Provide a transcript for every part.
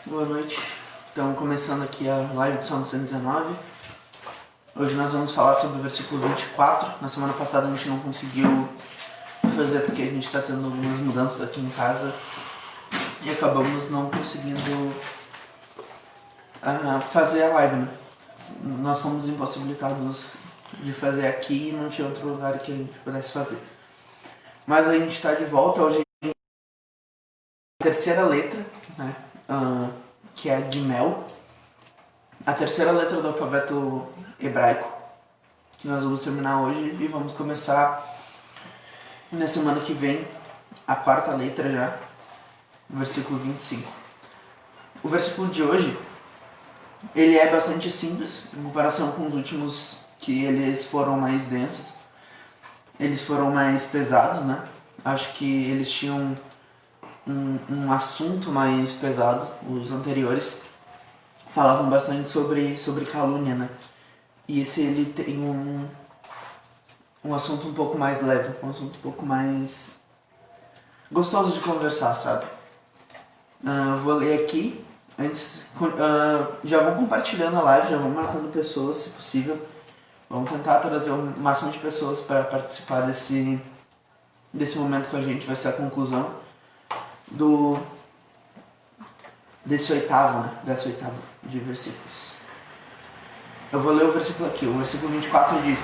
Boa noite, estamos começando aqui a live de Salmo 119. Hoje nós vamos falar sobre o versículo 24. Na semana passada a gente não conseguiu fazer porque a gente está tendo algumas mudanças aqui em casa e acabamos não conseguindo fazer a live, né? Nós fomos impossibilitados de fazer aqui e não tinha outro lugar que a gente pudesse fazer. Mas a gente está de volta. Hoje a terceira letra, né? Que é Gimel, a terceira letra do alfabeto hebraico, que nós vamos terminar hoje e vamos começar na semana que vem a quarta letra já, no versículo 25. O versículo de hoje, ele é bastante simples em comparação com os últimos, que eles foram mais densos, eles foram mais pesados, né? Acho que eles tinham um assunto mais pesado. Os anteriores falavam bastante sobre calúnia, né? E esse ele tem um assunto um pouco mais leve, um assunto um pouco mais gostoso de conversar, sabe? Vou ler aqui. Antes, já vão compartilhando a live, já vão marcando pessoas, se possível. Vamos tentar trazer o máximo de pessoas para participar desse momento com a gente. Vai ser a conclusão dessa oitava de versículos. Eu vou ler o versículo aqui. O versículo 24 diz: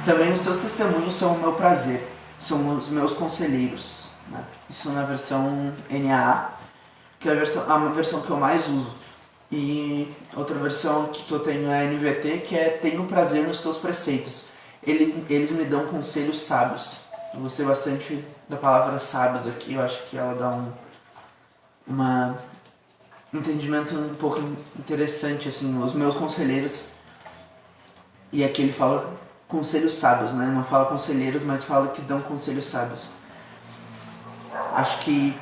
também os teus testemunhos são o meu prazer, são os meus conselheiros, né? Isso na versão NAA, que é a versão que eu mais uso. E outra versão que eu tenho é a NVT, que é: tenho prazer nos teus preceitos, eles me dão conselhos sábios. Eu gostei bastante da palavra sábios aqui. Eu acho que ela dá um entendimento um pouco interessante, assim. Os meus conselheiros, e aqui ele fala conselhos sábios, né? Não fala conselheiros, mas fala que dão conselhos sábios. Acho que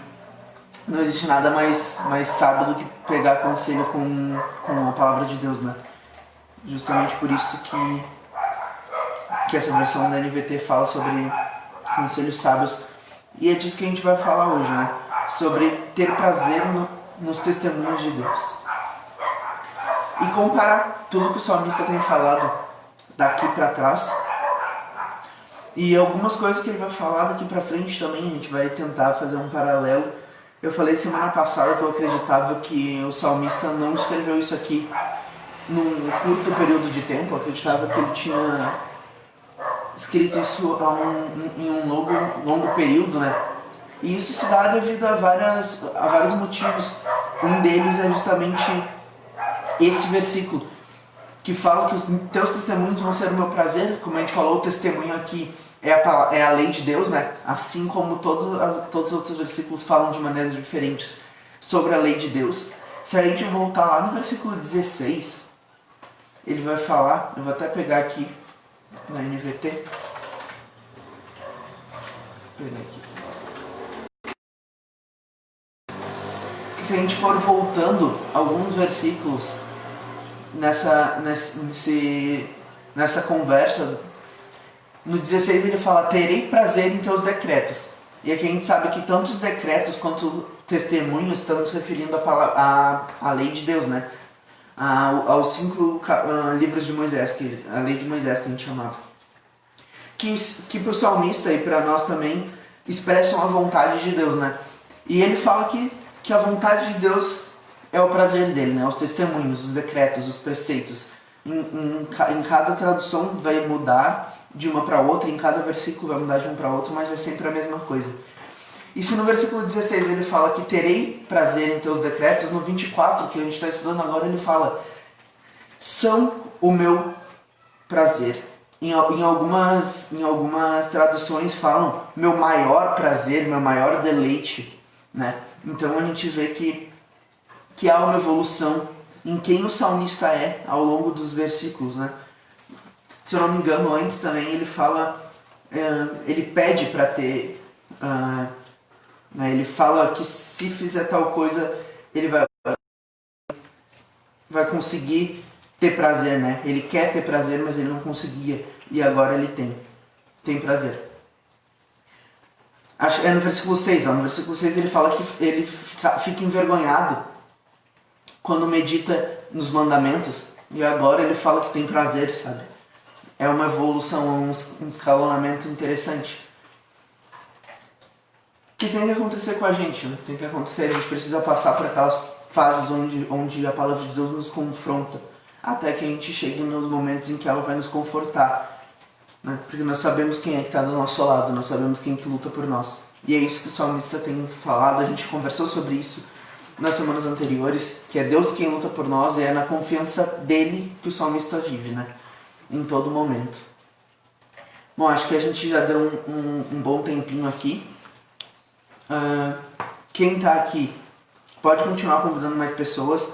não existe nada mais sábio do que pegar conselho com a palavra de Deus, né? Justamente por isso que essa versão da NVT fala sobre conselhos sábios. E é disso que a gente vai falar hoje, né? Sobre ter prazer nos testemunhos de Deus. E comparar tudo que o salmista tem falado daqui para trás e algumas coisas que ele vai falar daqui para frente também. A gente vai tentar fazer um paralelo. Eu falei semana passada que eu acreditava que o salmista não escreveu isso aqui num curto período de tempo. Eu acreditava que ele tinha escrito isso em um longo período, né? E isso se dá devido a vários motivos. Um deles é justamente esse versículo, que fala que os teus testemunhos vão ser o meu prazer. Como a gente falou, o testemunho aqui é a lei de Deus, né? Assim como todos os outros versículos falam de maneiras diferentes sobre a lei de Deus. Se a gente voltar lá no versículo 16, ele vai falar, eu vou até pegar aqui na NVT. Vou pegar aqui. Se a gente for voltando alguns versículos nessa conversa, no 16 ele fala: terei prazer em teus decretos. E aqui a gente sabe que tanto os decretos quanto testemunhos estão se referindo à lei de Deus, né? Aos 5 livros de Moisés, a lei de Moisés que a gente chamava. Que para o salmista e para nós também expressam a vontade de Deus, né? E ele fala que a vontade de Deus é o prazer dele, né? Os testemunhos, os decretos, os preceitos. Em cada tradução vai mudar de uma para outra, em cada versículo vai mudar de um para outro, mas é sempre a mesma coisa. E se no versículo 16 ele fala que terei prazer em teus decretos, no 24, que a gente está estudando agora, ele fala: são o meu prazer. Em algumas traduções falam meu maior prazer, meu maior deleite, né? Então a gente vê que há uma evolução em quem o salmista é ao longo dos versículos, né? Se eu não me engano, antes também ele fala, ele pede para ter, né? Ele fala que se fizer tal coisa ele vai conseguir ter prazer, né? Ele quer ter prazer, mas ele não conseguia, e agora ele tem prazer. É no versículo 6, no versículo 6 ele fala que ele fica envergonhado quando medita nos mandamentos, e agora ele fala que tem prazer, sabe? É uma evolução, um escalonamento interessante. Que tem que acontecer com a gente, né? Tem que acontecer, a gente precisa passar por aquelas fases onde a palavra de Deus nos confronta, até que a gente chegue nos momentos em que ela vai nos confortar, né? Porque nós sabemos quem é que está do nosso lado, nós sabemos quem é que luta por nós. E é isso que o salmista tem falado, a gente conversou sobre isso nas semanas anteriores, que é Deus quem luta por nós e é na confiança dele que o salmista vive, né? Em todo momento. Bom, acho que a gente já deu um bom tempinho aqui. Quem está aqui pode continuar convidando mais pessoas,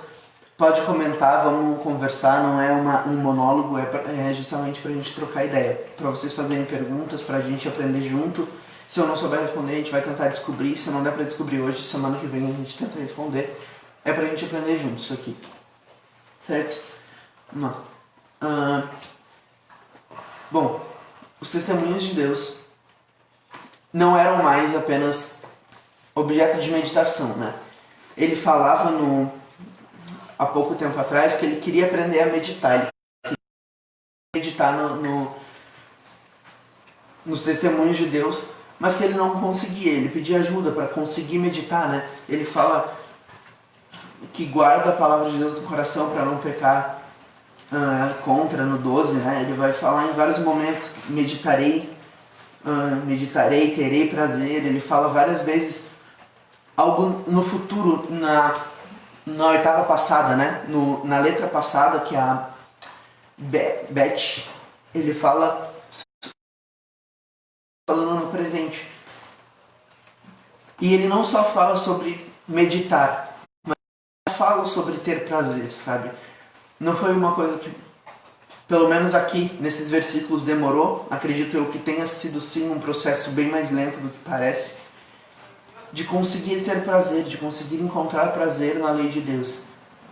pode comentar, vamos conversar, não é um monólogo, é justamente para a gente trocar ideia, para vocês fazerem perguntas, para a gente aprender junto. Se eu não souber responder, a gente vai tentar descobrir, se não der para descobrir hoje, semana que vem a gente tenta responder. É para a gente aprender junto isso aqui, certo? Não. Bom, os testemunhos de Deus não eram mais apenas objeto de meditação, né? Ele falava há pouco tempo atrás que ele queria aprender a meditar. Ele queria meditar nos testemunhos de Deus, mas que ele não conseguia. Ele pedia ajuda para conseguir meditar, né? Ele fala que guarda a palavra de Deus no coração para não pecar contra, no 12, né? Ele vai falar em vários momentos, meditarei, terei prazer. Ele fala várias vezes algo no futuro, na oitava passada, né? Na letra passada, que é a Bet, ele fala falando no presente. E ele não só fala sobre meditar, mas fala sobre ter prazer, sabe? Não foi uma coisa que, pelo menos aqui, nesses versículos, demorou. Acredito eu que tenha sido sim um processo bem mais lento do que parece, de conseguir ter prazer, de conseguir encontrar prazer na lei de Deus,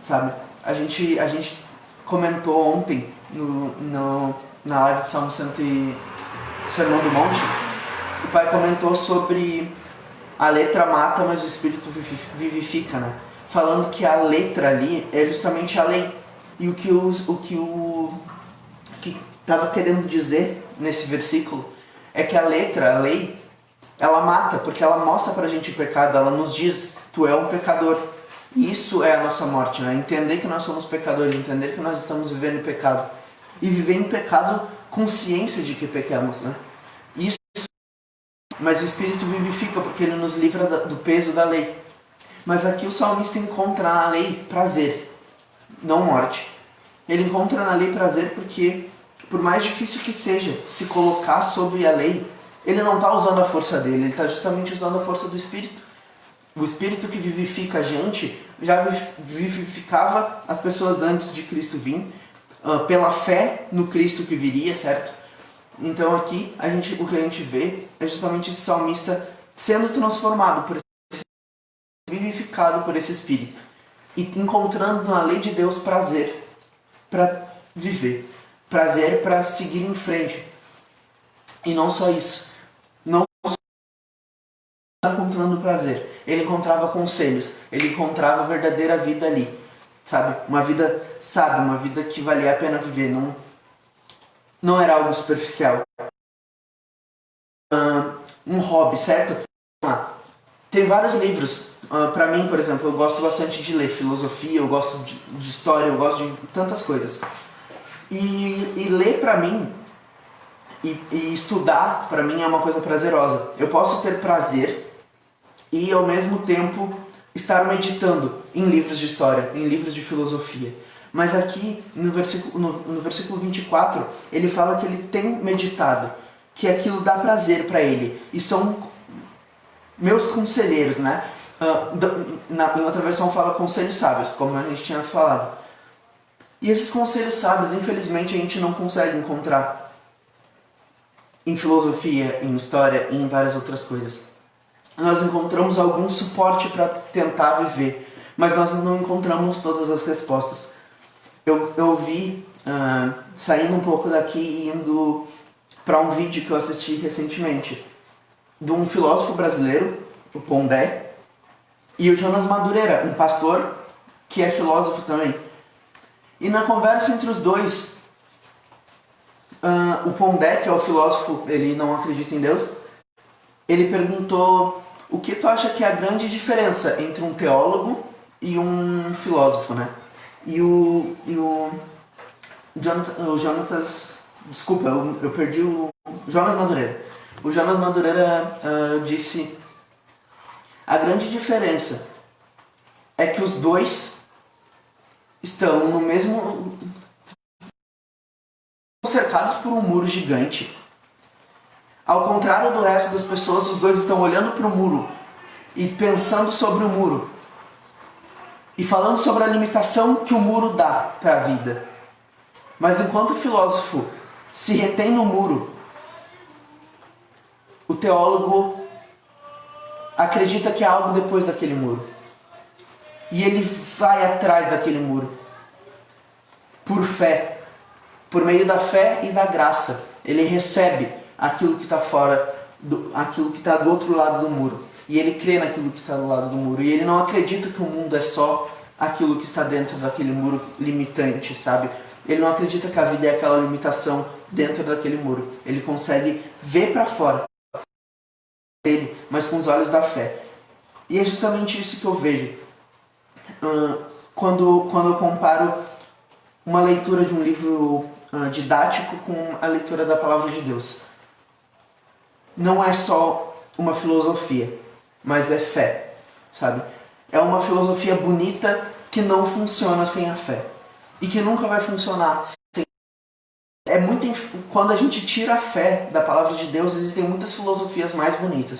sabe? A gente comentou ontem na live do Salmo Santo e Sermão do Monte. O pai comentou sobre a letra mata, mas o espírito vivifica, né? Falando que a letra ali é justamente a lei. E o que estava querendo dizer nesse versículo é que a letra, a lei, ela mata, porque ela mostra pra gente o pecado, ela nos diz, tu é um pecador. E isso é a nossa morte, né? Entender que nós somos pecadores, entender que nós estamos vivendo em pecado. E viver em pecado, consciência de que pecamos, né? Isso, mas o Espírito vivifica, porque ele nos livra do peso da lei. Mas aqui o salmista encontra na lei prazer, não morte. Ele encontra na lei prazer porque, por mais difícil que seja se colocar sobre a lei, ele não está usando a força dele, ele está justamente usando a força do Espírito. O Espírito que vivifica a gente já vivificava as pessoas antes de Cristo vir, pela fé no Cristo que viria, certo? Então aqui o que a gente vê é justamente esse salmista sendo transformado por esse, vivificado por esse Espírito e encontrando na lei de Deus prazer para viver, prazer para seguir em frente. E não só isso, não só encontrando prazer, ele encontrava conselhos, ele encontrava a verdadeira vida ali, sabe? Uma vida sábia, uma vida que valia a pena viver, não era algo superficial. Um hobby, certo? Tem vários livros. Pra mim, por exemplo, eu gosto bastante de ler filosofia, eu gosto de história, eu gosto de tantas coisas. E ler pra mim, e estudar pra mim é uma coisa prazerosa. Eu posso ter prazer e ao mesmo tempo estar meditando em livros de história, em livros de filosofia. Mas aqui no versículo 24, ele fala que ele tem meditado, que aquilo dá prazer para ele. E são meus conselheiros, né? Em outra versão fala conselhos sábios, como a gente tinha falado. E esses conselhos sábios, infelizmente, a gente não consegue encontrar em filosofia, em história e em várias outras coisas. Nós encontramos algum suporte para tentar viver, mas nós não encontramos todas as respostas. Eu vi, saindo um pouco daqui e indo para um vídeo que eu assisti recentemente, de um filósofo brasileiro, o Pondé, e o Jonas Madureira, um pastor que é filósofo também. E na conversa entre os dois, o Pondé, que é o filósofo, ele não acredita em Deus, ele perguntou o que tu acha que é a grande diferença entre um teólogo e um filósofo, né? E o Jonatas, desculpa, eu perdi o Jonas Madureira. O Jonas Madureira disse: a grande diferença é que os dois estão no mesmo, cercados por um muro gigante. Ao contrário do resto das pessoas, os dois estão olhando para o muro e pensando sobre o muro e falando sobre a limitação que o muro dá para a vida. Mas enquanto o filósofo se retém no muro, o teólogo acredita que há algo depois daquele muro. E ele vai atrás daquele muro. Por fé. Por meio da fé e da graça. Ele recebe aquilo que está fora, aquilo que está do outro lado do muro. E ele crê naquilo que está do lado do muro. E ele não acredita que o mundo é só aquilo que está dentro daquele muro limitante, sabe? Ele não acredita que a vida é aquela limitação dentro daquele muro. Ele consegue ver para fora dele, mas com os olhos da fé. E é justamente isso que eu vejo quando eu comparo uma leitura de um livro didático com a leitura da Palavra de Deus. Não é só uma filosofia, mas é fé, sabe? É uma filosofia bonita que não funciona sem a fé. E que nunca vai funcionar sem. Quando a gente tira a fé da Palavra de Deus, existem muitas filosofias mais bonitas.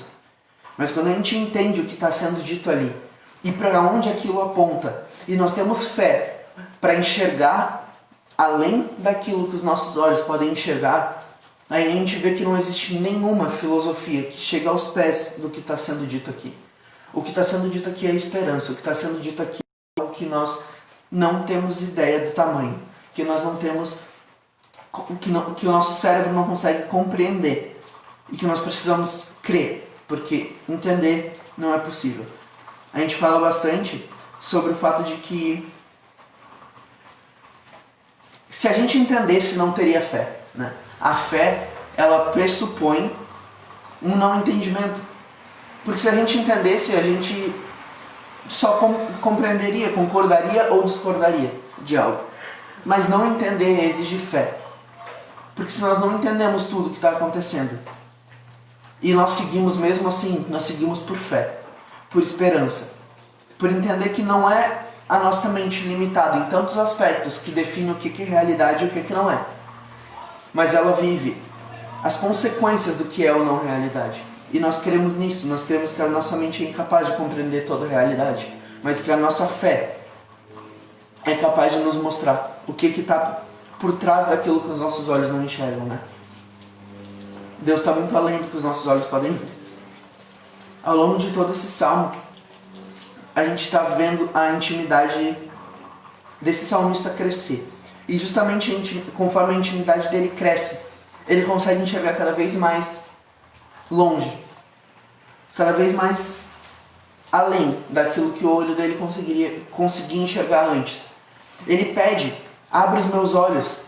Mas quando a gente entende o que está sendo dito ali e para onde aquilo aponta, e nós temos fé para enxergar além daquilo que os nossos olhos podem enxergar, aí a gente vê que não existe nenhuma filosofia que chegue aos pés do que está sendo dito aqui. O que está sendo dito aqui é esperança. O que está sendo dito aqui é algo que nós não temos ideia do tamanho. Que nós não temos... que o nosso cérebro não consegue compreender. E que nós precisamos crer. Porque entender não é possível. A gente fala bastante sobre o fato de que se a gente entendesse, não teria fé, né? A fé, ela pressupõe um não entendimento. Porque se a gente entendesse, a gente só compreenderia, concordaria ou discordaria de algo. Mas não entender exige fé. Porque se nós não entendemos tudo o que está acontecendo, e nós seguimos mesmo assim, nós seguimos por fé, por esperança, por entender que não é a nossa mente limitada em tantos aspectos que define o que é realidade e o que não é. Mas ela vive as consequências do que é ou não realidade. E nós queremos nisso, nós queremos que a nossa mente é incapaz de compreender toda a realidade, mas que a nossa fé é capaz de nos mostrar o que está por trás daquilo que os nossos olhos não enxergam, né? Deus está muito além do que os nossos olhos podem ver. Ao longo de todo esse salmo, a gente está vendo a intimidade desse salmista crescer. E justamente conforme a intimidade dele cresce, ele consegue enxergar cada vez mais longe, cada vez mais além daquilo que o olho dele conseguia enxergar antes. Ele pede: abre os meus olhos.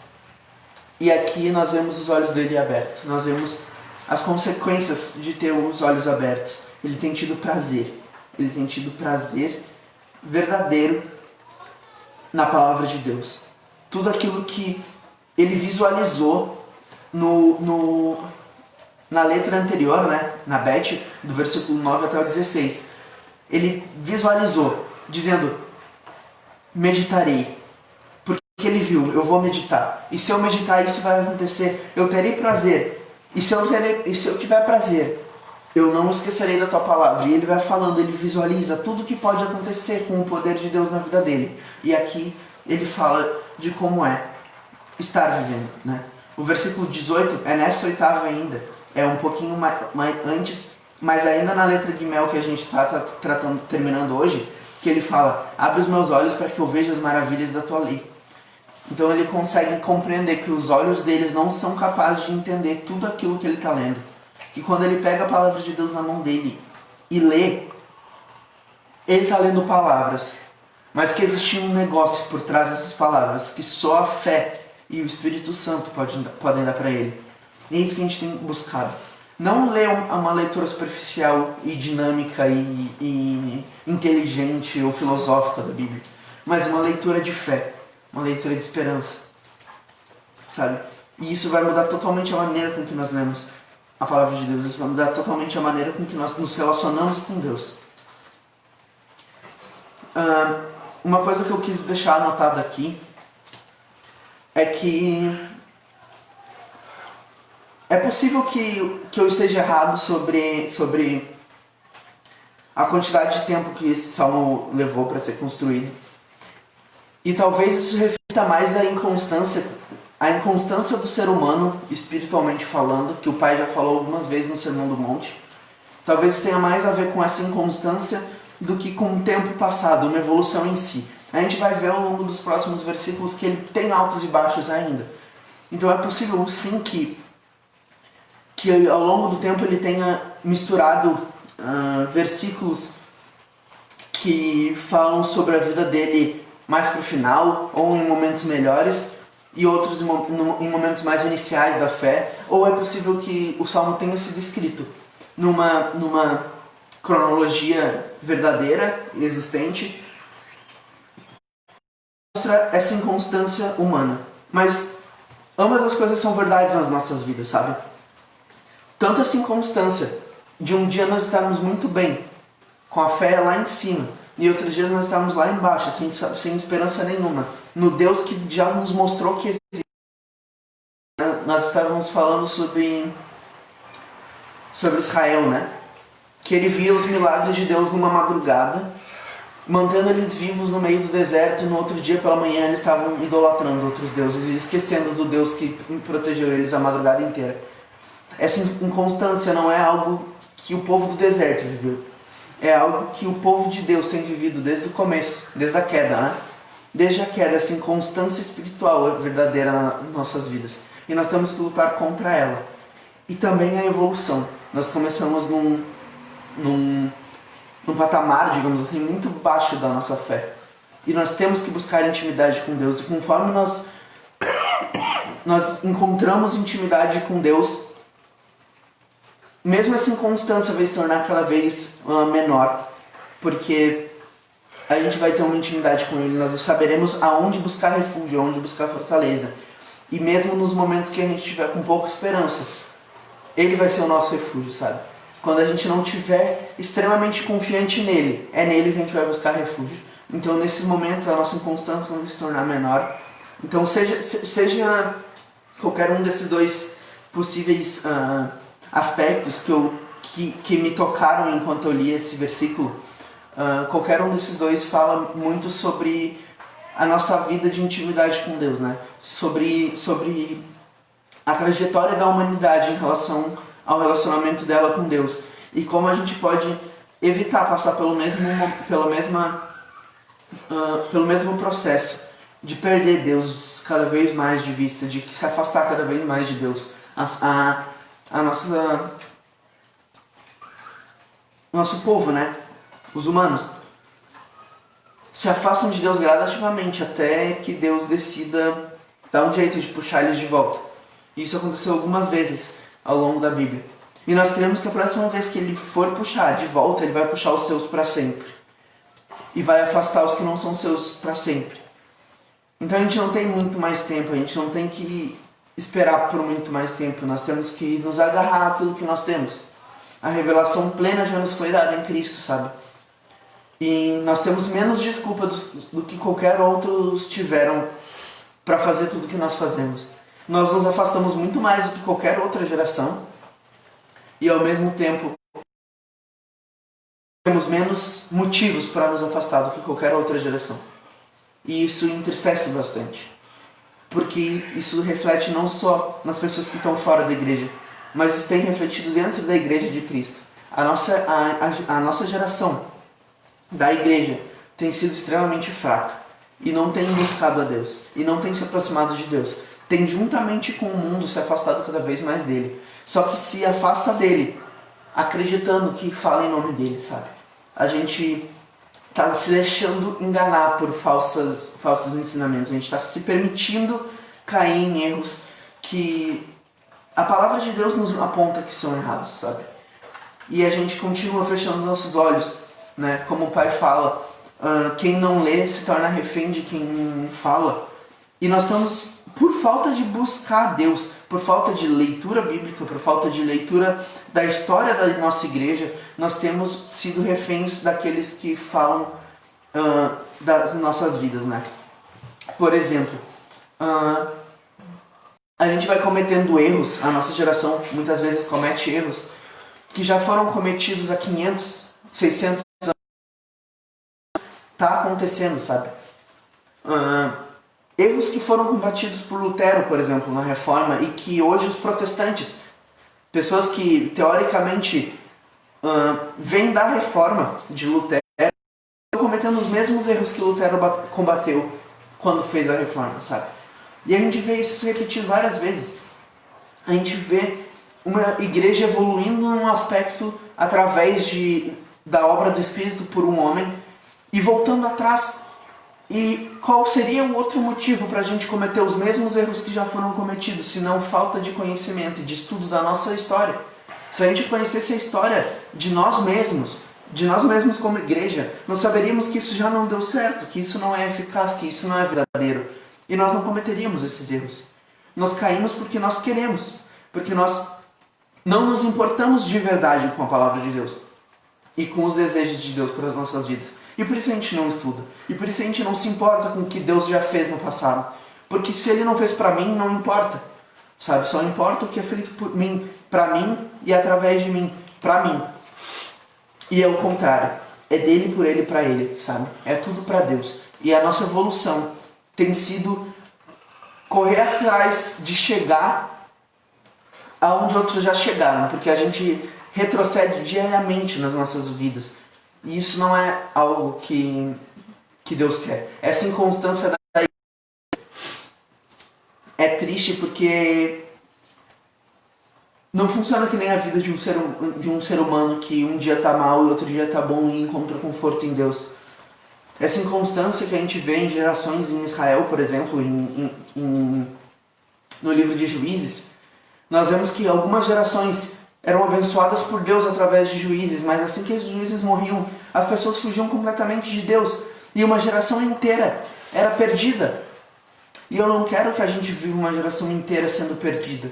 E aqui nós vemos os olhos dele abertos. Nós vemos as consequências de ter os olhos abertos. Ele tem tido prazer. Ele tem tido prazer verdadeiro na palavra de Deus. Tudo aquilo que ele visualizou na letra anterior, né, na Beth, do versículo 9 até o 16. Ele visualizou, dizendo: meditarei. Porque ele viu, eu vou meditar. E se eu meditar, isso vai acontecer. Eu terei prazer. E se eu tiver prazer, eu não esquecerei da tua palavra. E ele vai falando, ele visualiza tudo que pode acontecer com o poder de Deus na vida dele. E aqui ele fala de como é estar vivendo, né? O versículo 18 é nessa oitava ainda. É um pouquinho mais antes, mas ainda na letra de mel que a gente está terminando hoje, que ele fala: abre os meus olhos para que eu veja as maravilhas da tua lei. Então ele consegue compreender que os olhos deles não são capazes de entender tudo aquilo que ele está lendo. Que quando ele pega a palavra de Deus na mão dele e lê, ele está lendo palavras. mas que existia um negócio por trás dessas palavras, que só a fé e o Espírito Santo podem dar para ele. E é isso que a gente tem buscado. Não ler uma leitura superficial e dinâmica e inteligente ou filosófica da Bíblia, mas uma leitura de fé, uma leitura de esperança, sabe? E isso vai mudar totalmente a maneira com que nós lemos a palavra de Deus. Isso vai mudar totalmente a maneira com que nós nos relacionamos com Deus. Uma coisa que eu quis deixar anotada aqui é que é possível que eu esteja errado sobre a quantidade de tempo que esse salmo levou para ser construído. E talvez isso reflita mais a inconstância do ser humano, espiritualmente falando, que o Pai já falou algumas vezes no Sermão do Monte. Talvez tenha mais a ver com essa inconstância do que com o tempo passado, uma evolução em si. A gente vai ver ao longo dos próximos versículos que ele tem altos e baixos ainda. Então é possível sim que ao longo do tempo ele tenha misturado versículos que falam sobre a vida dele mais para o final, ou em momentos melhores, e outros em momentos mais iniciais da fé. Ou é possível que o Salmo tenha sido escrito numa cronologia verdadeira e existente, mostra essa inconstância humana. Mas ambas as coisas são verdades nas nossas vidas, sabe? Tanto essa inconstância de um dia nós estarmos muito bem, com a fé lá em cima, e outro dia nós estarmos lá embaixo, sem esperança nenhuma, no Deus que já nos mostrou que existe. Nós estávamos falando sobre Israel, né? Que ele via os milagres de Deus numa madrugada, mantendo eles vivos no meio do deserto, e no outro dia pela manhã eles estavam idolatrando outros deuses e esquecendo do Deus que protegeu eles a madrugada inteira. Essa inconstância não é algo que o povo do deserto viveu. É algo que o povo de Deus tem vivido desde o começo, desde a queda, né? Desde a queda, essa inconstância espiritual é verdadeira nas nossas vidas. E nós temos que lutar contra ela. E também a evolução. Nós começamos num patamar, digamos assim, muito baixo da nossa fé. E nós temos que buscar intimidade com Deus. E conforme nós encontramos intimidade com Deus, mesmo essa inconstância vai se tornar cada vez menor, porque a gente vai ter uma intimidade com Ele, nós saberemos aonde buscar refúgio, aonde buscar fortaleza. E mesmo nos momentos que a gente tiver com pouca esperança, Ele vai ser o nosso refúgio, sabe? Quando a gente não estiver extremamente confiante nele, é nele que a gente vai buscar refúgio. Então, nesses momentos, a nossa inconstância vai se tornar menor. Então, seja qualquer um desses dois possíveis aspectos que me tocaram enquanto eu li esse versículo, qualquer um desses dois fala muito sobre a nossa vida de intimidade com Deus, né? Sobre a trajetória da humanidade em relação ao relacionamento dela com Deus e como a gente pode evitar passar pelo mesmo processo de perder Deus cada vez mais de vista, de se afastar cada vez mais de Deus. Nosso povo, né? Os humanos se afastam de Deus gradativamente até que Deus decida dar um jeito de puxar eles de volta. Isso aconteceu algumas vezes ao longo da Bíblia. E nós cremos que a próxima vez que Ele for puxar de volta, Ele vai puxar os seus para sempre. E vai afastar os que não são seus para sempre. Então a gente não tem muito mais tempo, a gente não tem que esperar por muito mais tempo. Nós temos que nos agarrar àquilo que nós temos. A revelação plena já nos foi dada em Cristo, sabe? E nós temos menos desculpa do que qualquer outros tiveram para fazer tudo o que nós fazemos. Nós nos afastamos muito mais do que qualquer outra geração e ao mesmo tempo temos menos motivos para nos afastar do que qualquer outra geração. E isso entristece bastante, porque isso reflete não só nas pessoas que estão fora da igreja, mas isso tem refletido dentro da igreja de Cristo. A nossa geração da igreja tem sido extremamente fraca e não tem buscado a Deus e não tem se aproximado de Deus. Tem juntamente com o mundo se afastado cada vez mais dele. Só que se afasta dele acreditando que fala em nome dele, sabe? A gente está se deixando enganar por falsos ensinamentos. A gente está se permitindo cair em erros que a palavra de Deus nos aponta que são errados, sabe? E a gente continua fechando nossos olhos, né? Como o Pai fala, quem não lê se torna refém de quem fala. E nós estamos, por falta de buscar a Deus, por falta de leitura bíblica, por falta de leitura da história da nossa igreja, nós temos sido reféns daqueles que falam das nossas vidas, né? Por exemplo, a gente vai cometendo erros, a nossa geração muitas vezes comete erros que já foram cometidos há 500, 600 anos. Tá acontecendo, sabe? Erros que foram combatidos por Lutero, por exemplo, na Reforma, e que hoje os protestantes, pessoas que teoricamente vêm da Reforma de Lutero, estão cometendo os mesmos erros que Lutero combateu quando fez a Reforma, sabe? E a gente vê isso se repetir várias vezes. A gente vê uma igreja evoluindo num aspecto através da obra do Espírito por um homem e voltando atrás. E qual seria o outro motivo para a gente cometer os mesmos erros que já foram cometidos, se não falta de conhecimento e de estudo da nossa história? Se a gente conhecesse a história de nós mesmos como igreja, nós saberíamos que isso já não deu certo, que isso não é eficaz, que isso não é verdadeiro. E nós não cometeríamos esses erros. Nós caímos porque nós queremos, porque nós não nos importamos de verdade com a palavra de Deus e com os desejos de Deus para as nossas vidas. E por isso a gente não estuda. E por isso a gente não se importa com o que Deus já fez no passado. Porque se Ele não fez para mim, não importa. Sabe? Só importa o que é feito por mim, para mim e através de mim, para mim. E é o contrário. É dele, por ele, para ele, sabe? É tudo para Deus. E a nossa evolução tem sido correr atrás de chegar aonde outros já chegaram. Porque a gente retrocede diariamente nas nossas vidas. E isso não é algo que Deus quer. Essa inconstância da igreja é triste porque não funciona que nem a vida de um ser humano que um dia está mal e outro dia está bom e encontra conforto em Deus. Essa inconstância que a gente vê em gerações em Israel, por exemplo, no livro de Juízes, nós vemos que algumas gerações eram abençoadas por Deus através de juízes, mas assim que os juízes morriam, as pessoas fugiam completamente de Deus e uma geração inteira era perdida. E eu não quero que a gente viva uma geração inteira sendo perdida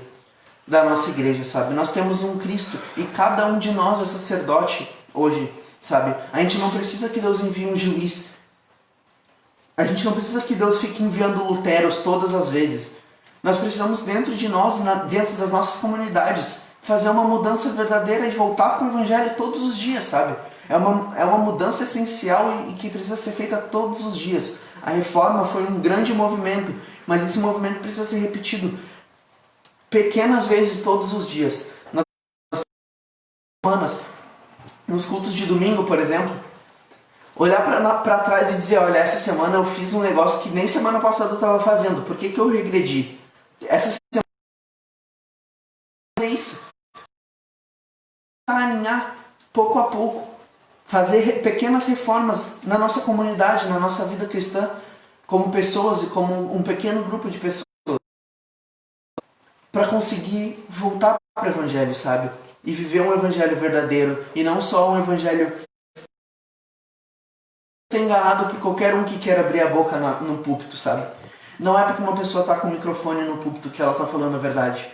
da nossa igreja, sabe? Nós temos um Cristo e cada um de nós é sacerdote hoje, sabe? A gente não precisa que Deus envie um juiz. A gente não precisa que Deus fique enviando luteros todas as vezes. Nós precisamos dentro de nós, dentro das nossas comunidades, fazer uma mudança verdadeira e voltar para o Evangelho todos os dias, sabe? É uma mudança essencial e que precisa ser feita todos os dias. A reforma foi um grande movimento, mas esse movimento precisa ser repetido pequenas vezes todos os dias. Nas semanas, nos cultos de domingo, por exemplo, olhar para trás e dizer, olha, essa semana eu fiz um negócio que nem semana passada eu estava fazendo. Por que eu regredi? Essa semana fazer isso. Alinhar pouco a pouco, fazer pequenas reformas na nossa comunidade, na nossa vida cristã, como pessoas e como um pequeno grupo de pessoas, para conseguir voltar para o Evangelho, sabe? E viver um Evangelho verdadeiro, e não só um Evangelho ser enganado por qualquer um que quer abrir a boca no púlpito, sabe? Não é porque uma pessoa está com o microfone no púlpito que ela está falando a verdade.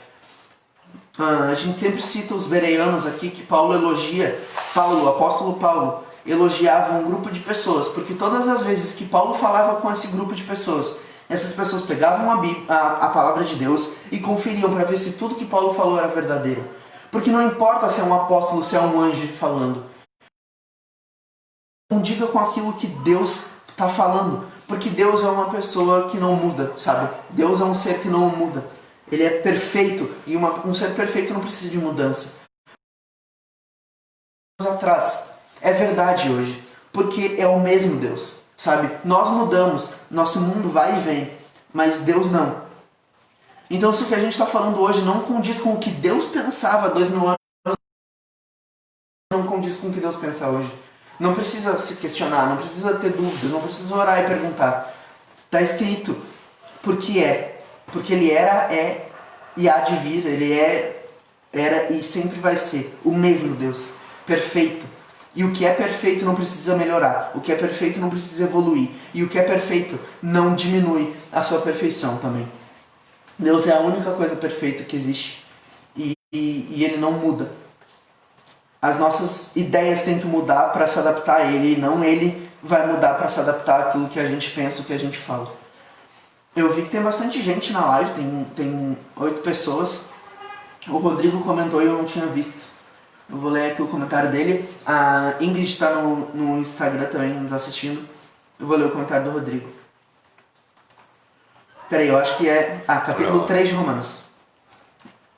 A gente sempre cita os bereanos aqui, que o apóstolo Paulo, elogiava um grupo de pessoas, porque todas as vezes que Paulo falava com esse grupo de pessoas, essas pessoas pegavam a palavra de Deus e conferiam para ver se tudo que Paulo falou era verdadeiro. Porque não importa se é um apóstolo, se é um anjo falando. Não diga com aquilo que Deus está falando, porque Deus é uma pessoa que não muda, sabe? Deus é um ser que não muda. Ele é perfeito, e um ser perfeito não precisa de mudança. Atrás, é verdade hoje, porque é o mesmo Deus, sabe? Nós mudamos, nosso mundo vai e vem, mas Deus não. Então se o que a gente está falando hoje não condiz com o que Deus pensava 2000 anos, não condiz com o que Deus pensa hoje. Não precisa se questionar, não precisa ter dúvidas, não precisa orar e perguntar. Está escrito porque ele era, é e há de vir, ele era e sempre vai ser o mesmo Deus, perfeito. E o que é perfeito não precisa melhorar, o que é perfeito não precisa evoluir, e o que é perfeito não diminui a sua perfeição também. Deus é a única coisa perfeita que existe e ele não muda. As nossas ideias têm que mudar para se adaptar a ele, e não ele vai mudar para se adaptar àquilo que a gente pensa, o que a gente fala. Eu vi que tem bastante gente na live, tem 8 pessoas. O Rodrigo comentou e eu não tinha visto. Eu vou ler aqui o comentário dele. A Ingrid está no Instagram também nos assistindo. Eu vou ler o comentário do Rodrigo. Peraí, eu acho que é capítulo 3 de Romanos.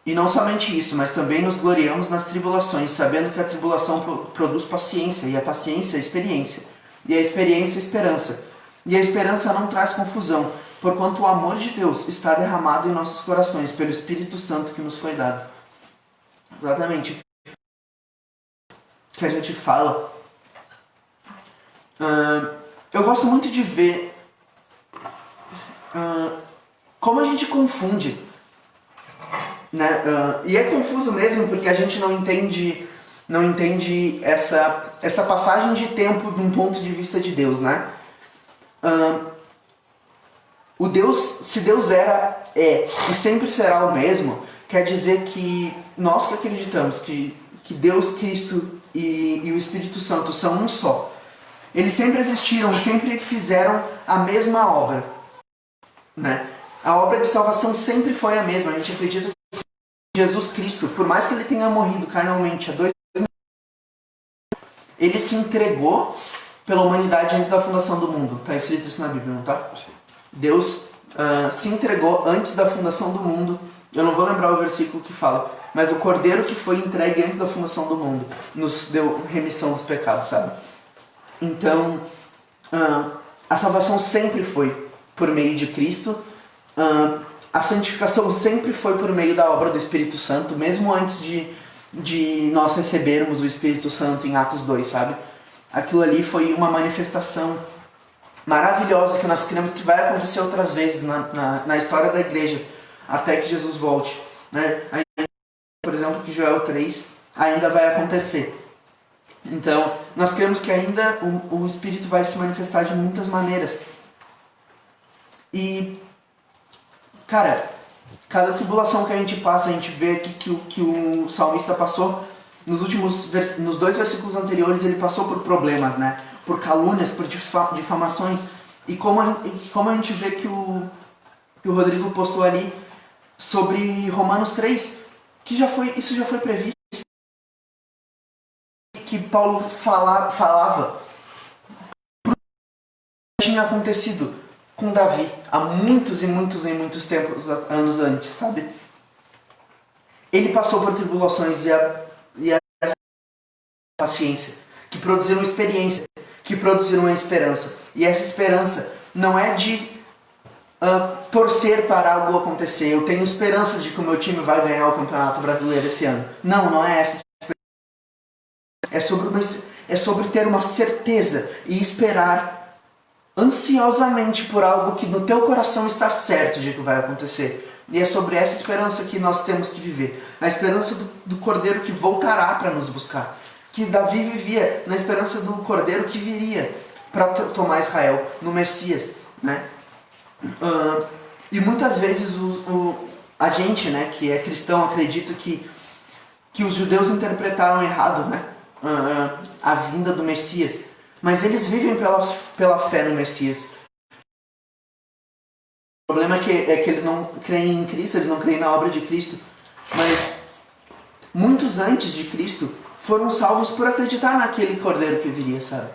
E não somente isso, mas também nos gloriamos nas tribulações, sabendo que a tribulação produz paciência, e a paciência experiência, e a experiência esperança. E a esperança não traz confusão, porquanto o amor de Deus está derramado em nossos corações pelo Espírito Santo que nos foi dado. Exatamente. Que a gente fala. Eu gosto muito de ver como a gente confunde, né? E é confuso mesmo porque a gente não entende essa passagem de tempo de um ponto de vista de Deus, né? Se Deus é e sempre será o mesmo, quer dizer que nós que acreditamos que Deus, Cristo e o Espírito Santo são um só, eles sempre existiram, sempre fizeram a mesma obra, né? A obra de salvação sempre foi a mesma. A gente acredita que Jesus Cristo, por mais que ele tenha morrido carnalmente há 2 anos, ele se entregou pela humanidade antes da fundação do mundo. Está escrito isso na Bíblia, não tá? Sim. Deus se entregou antes da fundação do mundo. Eu não vou lembrar o versículo que fala, mas o Cordeiro que foi entregue antes da fundação do mundo nos deu remissão dos pecados, sabe? Então, a salvação sempre foi por meio de Cristo. A santificação sempre foi por meio da obra do Espírito Santo, mesmo antes de nós recebermos o Espírito Santo em Atos 2, sabe? Aquilo ali foi uma manifestação maravilhosa que nós cremos que vai acontecer outras vezes na história da igreja, até que Jesus volte, né? Por exemplo, que Joel 3 ainda vai acontecer. Então, nós cremos que ainda o Espírito vai se manifestar de muitas maneiras. E, cara, cada tribulação que a gente passa, a gente vê aqui que o salmista passou. Nos 2 versículos anteriores, ele passou por problemas, né? Por calúnias, por difamações. E como a gente vê que o Rodrigo postou ali sobre Romanos 3, que isso já foi previsto, que Paulo falava, tinha acontecido com Davi há muitos anos antes, sabe? Ele passou por tribulações e a paciência, que produziram experiência, que produziram a esperança. E essa esperança não é de torcer para algo acontecer. Eu tenho esperança de que o meu time vai ganhar o Campeonato Brasileiro esse ano. Não é essa esperança. É sobre ter uma certeza e esperar ansiosamente por algo que no teu coração está certo de que vai acontecer. E é sobre essa esperança que nós temos que viver. A esperança do Cordeiro que voltará para nos buscar. Que Davi vivia na esperança do Cordeiro que viria para tomar Israel, no Messias, né? E muitas vezes a gente, né, que é cristão, acredita que os judeus interpretaram errado, né, a vinda do Messias. Mas eles vivem pela fé no Messias. O problema é que eles não creem em Cristo, eles não creem na obra de Cristo. Mas muitos antes de Cristo foram salvos por acreditar naquele Cordeiro que viria, sabe?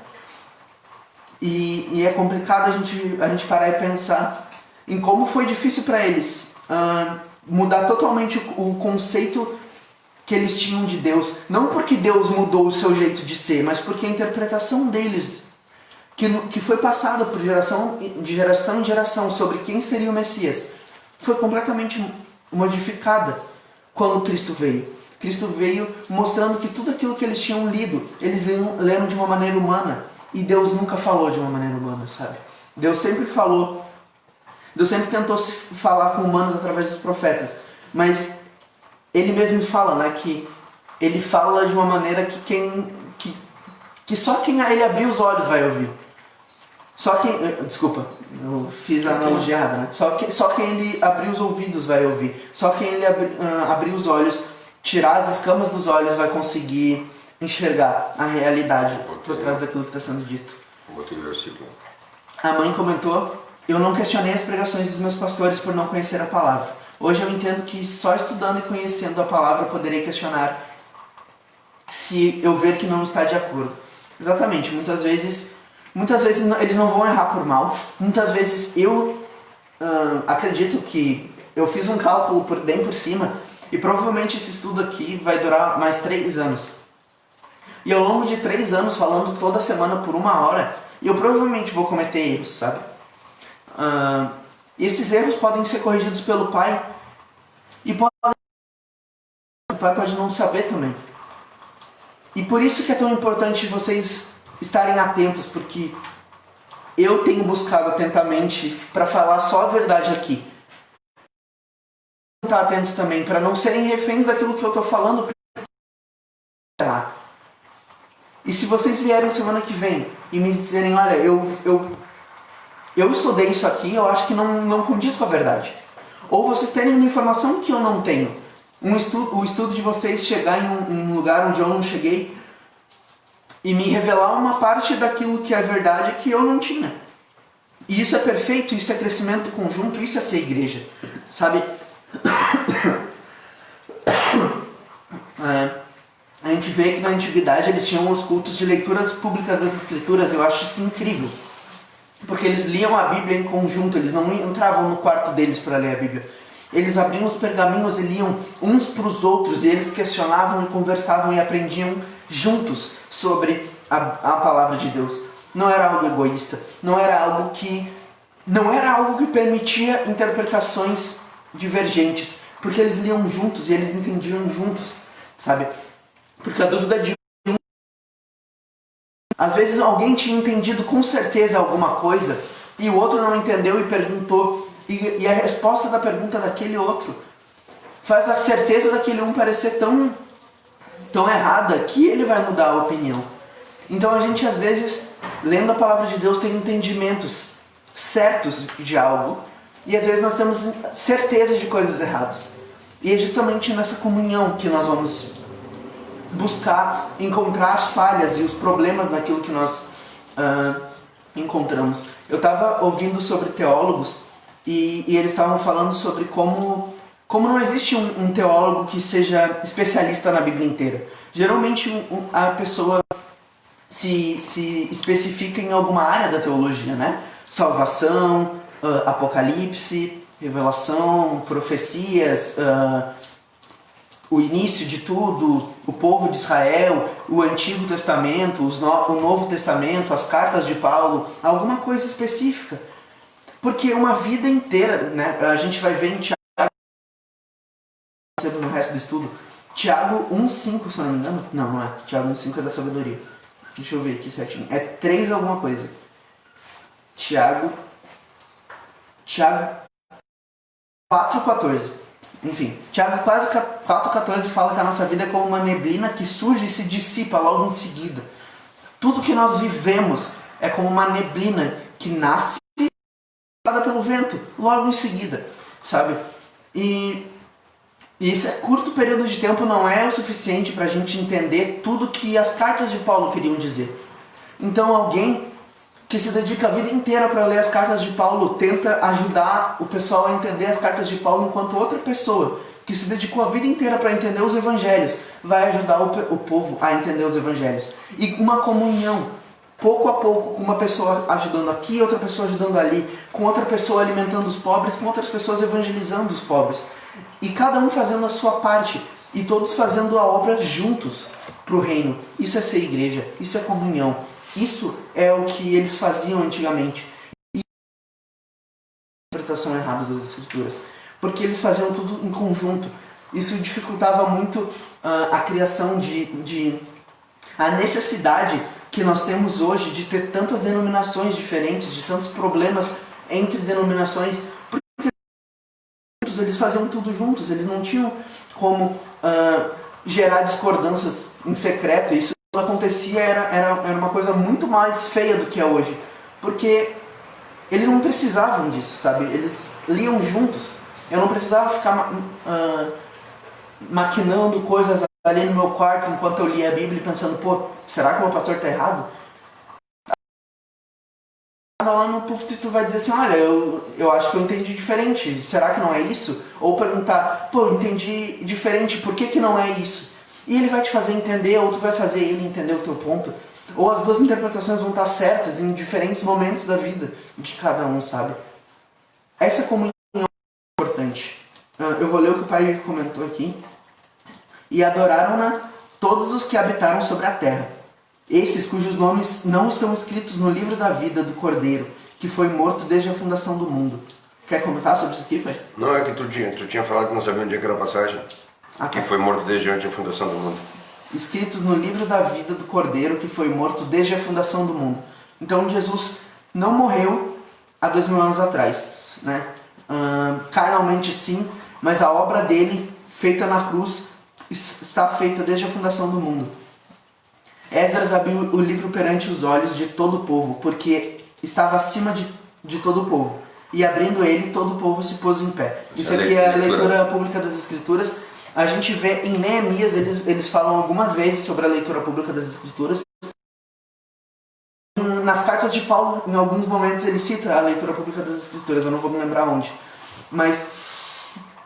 E é complicado a gente parar e pensar em como foi difícil para eles mudar totalmente o conceito que eles tinham de Deus. Não porque Deus mudou o seu jeito de ser, mas porque a interpretação deles, que foi passada por de geração em geração sobre quem seria o Messias, foi completamente modificada quando Cristo veio. Cristo veio mostrando que tudo aquilo que eles tinham lido, eles leram de uma maneira humana. E Deus nunca falou de uma maneira humana, sabe? Deus sempre tentou falar com humanos através dos profetas. Mas Ele mesmo fala, né, que Ele fala de uma maneira que só quem Ele abrir os olhos vai ouvir. Desculpa, eu fiz a analogia errada, né? Só quem Ele abrir os ouvidos vai ouvir. Só quem Ele abrir os olhos, tirar as escamas dos olhos, vai conseguir enxergar a realidade por trás daquilo que está sendo dito. Botei o versículo. A mãe comentou: eu não questionei as pregações dos meus pastores por não conhecer a palavra. Hoje eu entendo que só estudando e conhecendo a palavra eu poderei questionar se eu ver que não está de acordo. Exatamente, muitas vezes eles não vão errar por mal. Muitas vezes eu acredito que eu fiz um cálculo bem por cima e provavelmente esse estudo aqui vai durar mais 3 anos. E ao longo de 3 anos, falando toda semana por 1 hora, eu provavelmente vou cometer erros, sabe? Esses erros podem ser corrigidos pelo pai. E o pai pode não saber também. E por isso que é tão importante vocês estarem atentos, porque eu tenho buscado atentamente para falar só a verdade aqui. Estar atentos também, para não serem reféns daquilo que eu estou falando. E se vocês vierem semana que vem e me dizerem: olha, eu estudei isso aqui, eu acho que não condiz com a verdade. Ou vocês terem uma informação que eu não tenho. O estudo de vocês chegar em um lugar onde eu não cheguei e me revelar uma parte daquilo que é verdade que eu não tinha. E isso é perfeito, isso é crescimento conjunto, isso é ser igreja. Sabe? A gente vê que na antiguidade eles tinham os cultos de leituras públicas das escrituras. Eu acho isso incrível. Porque eles liam a Bíblia em conjunto, eles não entravam no quarto deles para ler a Bíblia. Eles abriam os pergaminhos e liam uns para os outros, e eles questionavam e conversavam e aprendiam juntos sobre a palavra de Deus. Não era algo egoísta, não era algo que permitia interpretações divergentes, porque eles liam juntos e eles entendiam juntos, sabe? Porque a dúvida de às vezes alguém tinha entendido com certeza alguma coisa e o outro não entendeu e perguntou, e a resposta da pergunta daquele outro faz a certeza daquele um parecer tão errada que ele vai mudar a opinião. Então a gente às vezes, lendo a palavra de Deus, tem entendimentos certos de algo e às vezes nós temos certeza de coisas erradas. E é justamente nessa comunhão que nós vamos buscar encontrar as falhas e os problemas naquilo que nós encontramos. Eu estava ouvindo sobre teólogos e eles estavam falando sobre como não existe um teólogo que seja especialista na Bíblia inteira. Geralmente a pessoa se especifica em alguma área da teologia, né? Salvação, Apocalipse, Revelação, profecias, o início de tudo, o povo de Israel, o Antigo Testamento, o Novo Testamento, as cartas de Paulo, alguma coisa específica. Porque uma vida inteira, né, a gente vai ver em Tiago, no resto do estudo, Tiago 1,5, se não me engano. Não é. Tiago 1,5 é da sabedoria. Deixa eu ver aqui certinho. É 3 alguma coisa. Tiago 4,14. Enfim, Tiago quase 4,14 fala que a nossa vida é como uma neblina que surge e se dissipa logo em seguida. Tudo que nós vivemos é como uma neblina que nasce e é levada pelo vento, logo em seguida, sabe? E esse curto período de tempo não é o suficiente para a gente entender tudo que as cartas de Paulo queriam dizer. Então alguém que se dedica a vida inteira para ler as cartas de Paulo tenta ajudar o pessoal a entender as cartas de Paulo, enquanto outra pessoa que se dedicou a vida inteira para entender os evangelhos vai ajudar o povo a entender os evangelhos. E uma comunhão, pouco a pouco, com uma pessoa ajudando aqui, outra pessoa ajudando ali, com outra pessoa alimentando os pobres, com outras pessoas evangelizando os pobres. E cada um fazendo a sua parte, e todos fazendo a obra juntos para o reino. Isso é ser igreja, isso é comunhão. Isso é o que eles faziam antigamente. E a interpretação errada das escrituras. Porque eles faziam tudo em conjunto. Isso dificultava muito a criação a necessidade que nós temos hoje de ter tantas denominações diferentes, de tantos problemas entre denominações, porque eles faziam tudo juntos, eles não tinham como gerar discordâncias em secreto. Isso acontecia, era uma coisa muito mais feia do que é hoje, porque eles não precisavam disso, sabe? Eles liam juntos. Eu não precisava ficar maquinando coisas ali no meu quarto enquanto eu lia a Bíblia e pensando, pô, será que o meu pastor está errado? Lá no púlpito tu vai dizer assim, olha, eu acho que eu entendi diferente, será que não é isso? Ou perguntar, pô, eu entendi diferente, por que não é isso? E ele vai te fazer entender, ou tu vai fazer ele entender o teu ponto. Ou as duas interpretações vão estar certas em diferentes momentos da vida de cada um, sabe? Essa comunhão é importante. Eu vou ler o que o pai comentou aqui. E adoraram-na todos os que habitaram sobre a terra. Esses cujos nomes não estão escritos no livro da vida do Cordeiro, que foi morto desde a fundação do mundo. Quer comentar sobre isso aqui, pai? Não, é que tu tinha falado que não sabia onde é que era a passagem. Que foi morto desde antes da fundação do mundo. Escritos no livro da vida do Cordeiro, que foi morto desde a fundação do mundo. Então Jesus não morreu há 2000 anos atrás, né? Carnalmente sim, mas a obra dele, feita na cruz, está feita desde a fundação do mundo. Esdras abriu o livro perante os olhos de todo o povo, porque estava acima de todo o povo. E abrindo ele, todo o povo se pôs em pé. Isso aqui é a leitura pública das Escrituras. A gente vê em Neemias, eles falam algumas vezes sobre a leitura pública das Escrituras. Nas cartas de Paulo, em alguns momentos, ele cita a leitura pública das Escrituras, eu não vou me lembrar onde. Mas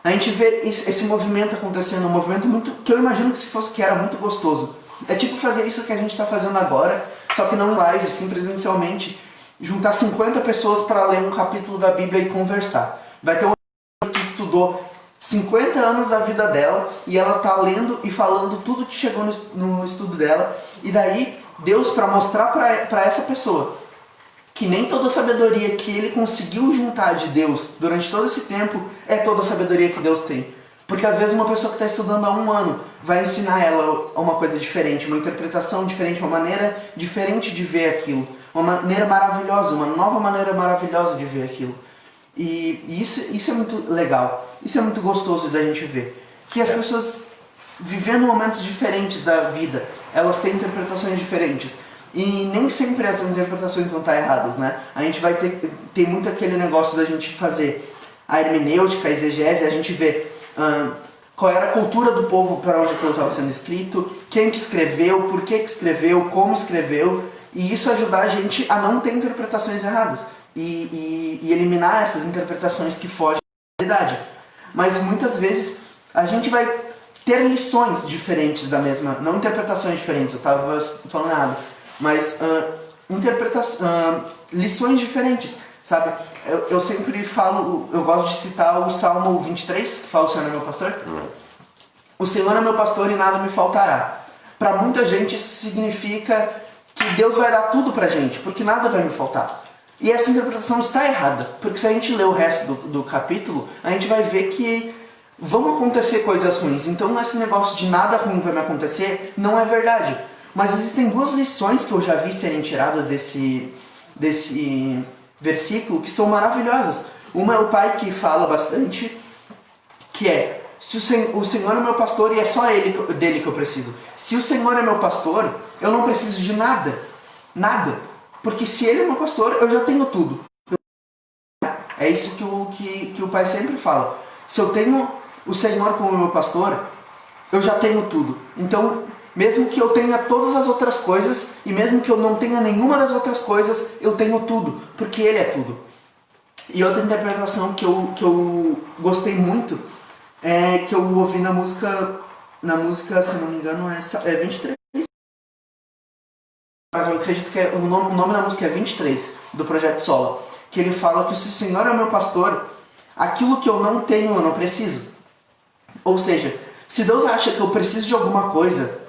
a gente vê esse movimento acontecendo, um movimento muito que eu imagino que era muito gostoso. É tipo fazer isso que a gente está fazendo agora, só que não em live, sim presencialmente. Juntar 50 pessoas para ler um capítulo da Bíblia e conversar. Vai ter uma pessoa que estudou 50 anos da vida dela e ela está lendo e falando tudo que chegou no estudo dela. E daí, Deus, para mostrar para essa pessoa que nem toda a sabedoria que ele conseguiu juntar de Deus durante todo esse tempo é toda a sabedoria que Deus tem. Porque às vezes uma pessoa que está estudando há 1 ano vai ensinar ela uma coisa diferente, uma interpretação diferente, uma maneira diferente de ver aquilo. Uma maneira maravilhosa, uma nova maneira maravilhosa de ver aquilo. E isso é muito legal, isso é muito gostoso da gente ver. Que as pessoas vivendo momentos diferentes da vida, elas têm interpretações diferentes. E nem sempre essas interpretações vão estar erradas, né? A gente vai ter muito aquele negócio da gente fazer a hermenêutica, a exegese, a gente vê qual era a cultura do povo para onde aquilo estava sendo escrito, quem que escreveu, por que escreveu, como escreveu, e isso ajudar a gente a não ter interpretações erradas e eliminar essas interpretações que fogem da realidade. Mas muitas vezes a gente vai ter lições diferentes da mesma, não interpretações diferentes, eu estava falando errado, mas lições diferentes, sabe? Eu sempre falo, eu gosto de citar o Salmo 23, que fala: o Senhor é meu pastor. O Senhor é meu pastor e nada me faltará. Para muita gente isso significa que Deus vai dar tudo pra gente, porque nada vai me faltar. E essa interpretação está errada, porque se a gente ler o resto do capítulo, a gente vai ver que vão acontecer coisas ruins. Então esse negócio de nada ruim vai me acontecer não é verdade. Mas existem 2 lições que eu já vi serem tiradas desse versículo que são maravilhosas. Uma é o pai que fala bastante, que é: se o Senhor é meu pastor e é só dele que eu preciso. Se o Senhor é meu pastor, eu não preciso de nada. Nada. Porque se ele é meu pastor, eu já tenho tudo. É isso que o pai sempre fala. Se eu tenho o Senhor como meu pastor, eu já tenho tudo. Então, mesmo que eu tenha todas as outras coisas, e mesmo que eu não tenha nenhuma das outras coisas, eu tenho tudo, porque ele é tudo. E outra interpretação que eu gostei muito é que eu ouvi na música, se não me engano, é 23. Mas eu acredito que o nome da música é 23, do Projeto Sola. Que ele fala que se o Senhor é o meu pastor, aquilo que eu não tenho, eu não preciso. Ou seja, se Deus acha que eu preciso de alguma coisa,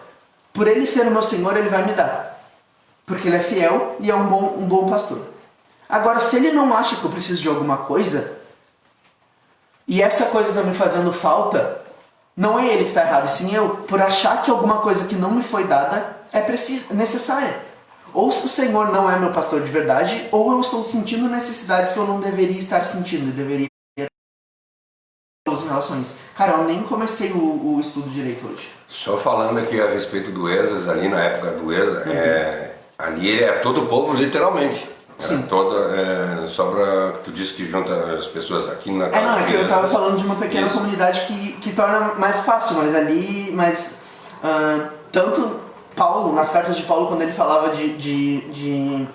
por ele ser o meu Senhor, ele vai me dar. Porque ele é fiel e é um bom pastor. Agora, se ele não acha que eu preciso de alguma coisa, e essa coisa está me fazendo falta, Não é ele que está errado, sim eu, por achar que alguma coisa que não me foi dada é necessária. Ou o Senhor não é meu pastor de verdade, ou eu estou sentindo necessidades que eu não deveria estar sentindo, eu deveria em relação a isso. Cara, eu nem comecei o estudo direito hoje. Só falando aqui a respeito do Esdras, ali na época do Esdras, ali é todo o povo, literalmente. Era toda, só pra tu disse que junta as pessoas aqui na casa. Não, é que eu tava falando de uma pequena comunidade que torna mais fácil, tanto Paulo, nas cartas de Paulo, quando ele falava de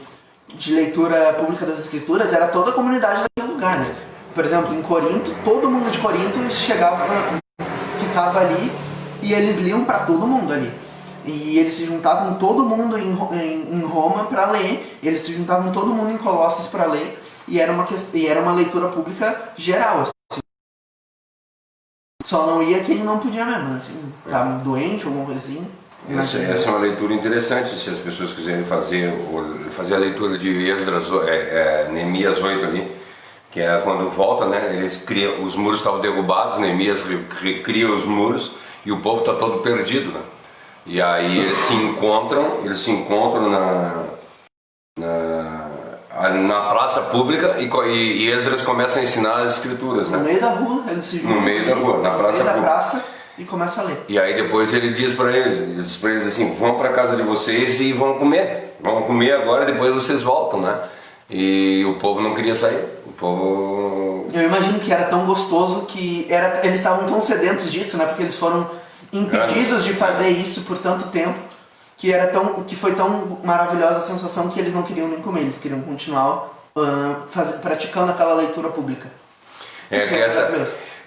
leitura pública das Escrituras, era toda a comunidade daquele lugar, né? Por exemplo, em Corinto, todo mundo de Corinto ficava ali e eles liam para todo mundo ali. E eles se juntavam todo mundo em Roma para ler, eles se juntavam todo mundo em Colossos para ler, e era uma leitura pública geral. Assim. Só não ia quem não podia mesmo, assim, tava doente, alguma coisa assim. Essa é uma leitura interessante, se as pessoas quiserem fazer a leitura de Esdras, Neemias 8 ali, que é quando volta, né? Eles criam, os muros estavam derrubados, Neemias recria os muros e o povo está todo perdido, né? E aí eles se encontram na praça pública e Esdras começa a ensinar as escrituras, né? No meio da rua, eles se juntam. No meio da rua, na praça pública. Praça e começa a ler. E aí depois ele diz para eles assim, vão para casa de vocês e vão comer agora, depois vocês voltam, né? E o povo não queria sair. O povo... Eu imagino que era tão gostoso que eles estavam tão sedentos disso, né? Porque eles foram impedidos de fazer isso por tanto tempo que foi tão maravilhosa a sensação que eles não queriam nem comer, eles queriam continuar praticando aquela leitura pública.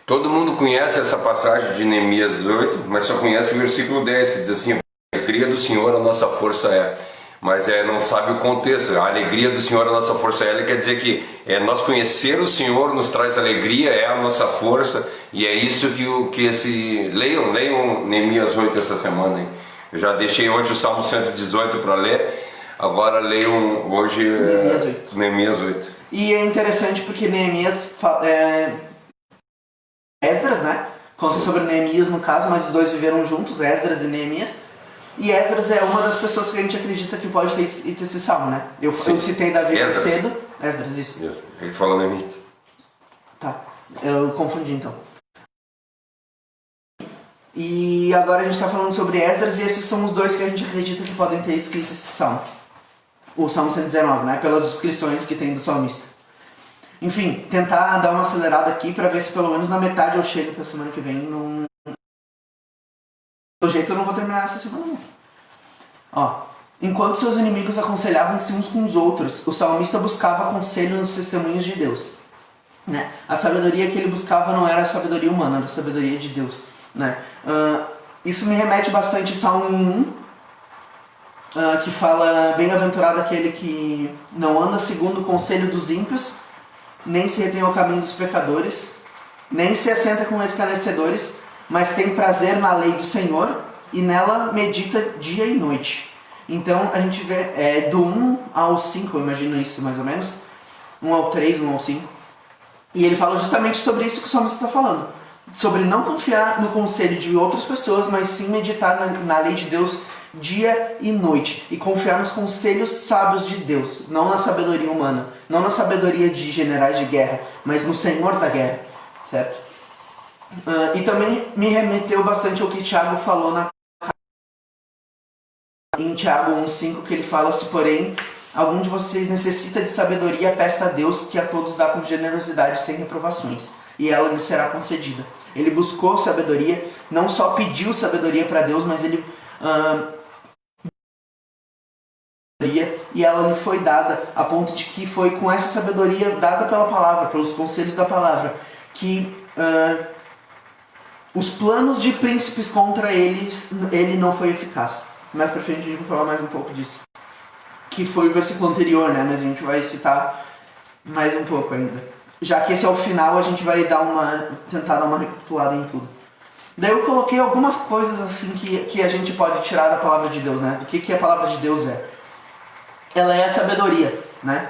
Todo mundo conhece essa passagem de Neemias 8, mas só conhece o versículo 10, que diz assim: a alegria do Senhor a nossa força é. Mas não sabe o contexto. A alegria do Senhor a nossa força é. Ele quer dizer que nós conhecer o Senhor nos traz alegria, é a nossa força, e é isso leiam Neemias 8 essa semana, hein? Eu já deixei ontem o Salmo 118 para ler, agora leiam hoje Neemias 8. E é interessante porque Neemias Esdras, né? Conta sobre Neemias no caso, mas os dois viveram juntos, Esdras e Neemias. E Esdras é uma das pessoas que a gente acredita que pode ter escrito esse salmo, né? Eu citei Davi cedo. Esdras, isso. Ele falou Neemias. Tá, eu confundi então. E agora a gente está falando sobre Esdras e esses são os dois que a gente acredita que podem ter escrito esse salmo. O Salmo 119, né? Pelas descrições que tem do salmista. Enfim, tentar dar uma acelerada aqui para ver se pelo menos na metade eu chego para semana que vem. Do jeito eu não vou terminar essa semana não. Enquanto seus inimigos aconselhavam-se uns com os outros, o salmista buscava conselho nos testemunhos de Deus. Né? A sabedoria que ele buscava não era a sabedoria humana, era a sabedoria de Deus. Né? Isso me remete bastante ao Salmo 1, que fala: bem-aventurado aquele que não anda segundo o conselho dos ímpios, nem se retém ao caminho dos pecadores, nem se assenta com escarnecedores, mas tem prazer na lei do Senhor e nela medita dia e noite. Então a gente vê do 1 ao 5, eu imagino isso mais ou menos, 1 ao 3, 1 ao 5, e ele fala justamente sobre isso que o salmista está falando, sobre não confiar no conselho de outras pessoas, mas sim meditar na lei de Deus dia e noite, e confiar nos conselhos sábios de Deus, não na sabedoria humana, não na sabedoria de generais de guerra, mas no Senhor da guerra, certo? E também me remeteu bastante ao que Tiago falou em Tiago 1,5, que ele fala: se porém algum de vocês necessita de sabedoria, peça a Deus, que a todos dá com generosidade sem reprovações, e ela lhe será concedida. Ele buscou sabedoria, não só pediu sabedoria para Deus, mas ele e ela lhe foi dada, a ponto de que foi com essa sabedoria dada pela palavra, pelos conselhos da palavra, que os planos de príncipes contra ele não foi eficaz. Mais pra frente a gente vai falar mais um pouco disso, que foi o versículo anterior, né? Mas a gente vai citar mais um pouco ainda. Já que esse é o final, a gente vai tentar dar uma recapitulada em tudo. Daí eu coloquei algumas coisas assim que a gente pode tirar da palavra de Deus, né? Do que a palavra de Deus é. Ela é a sabedoria, né?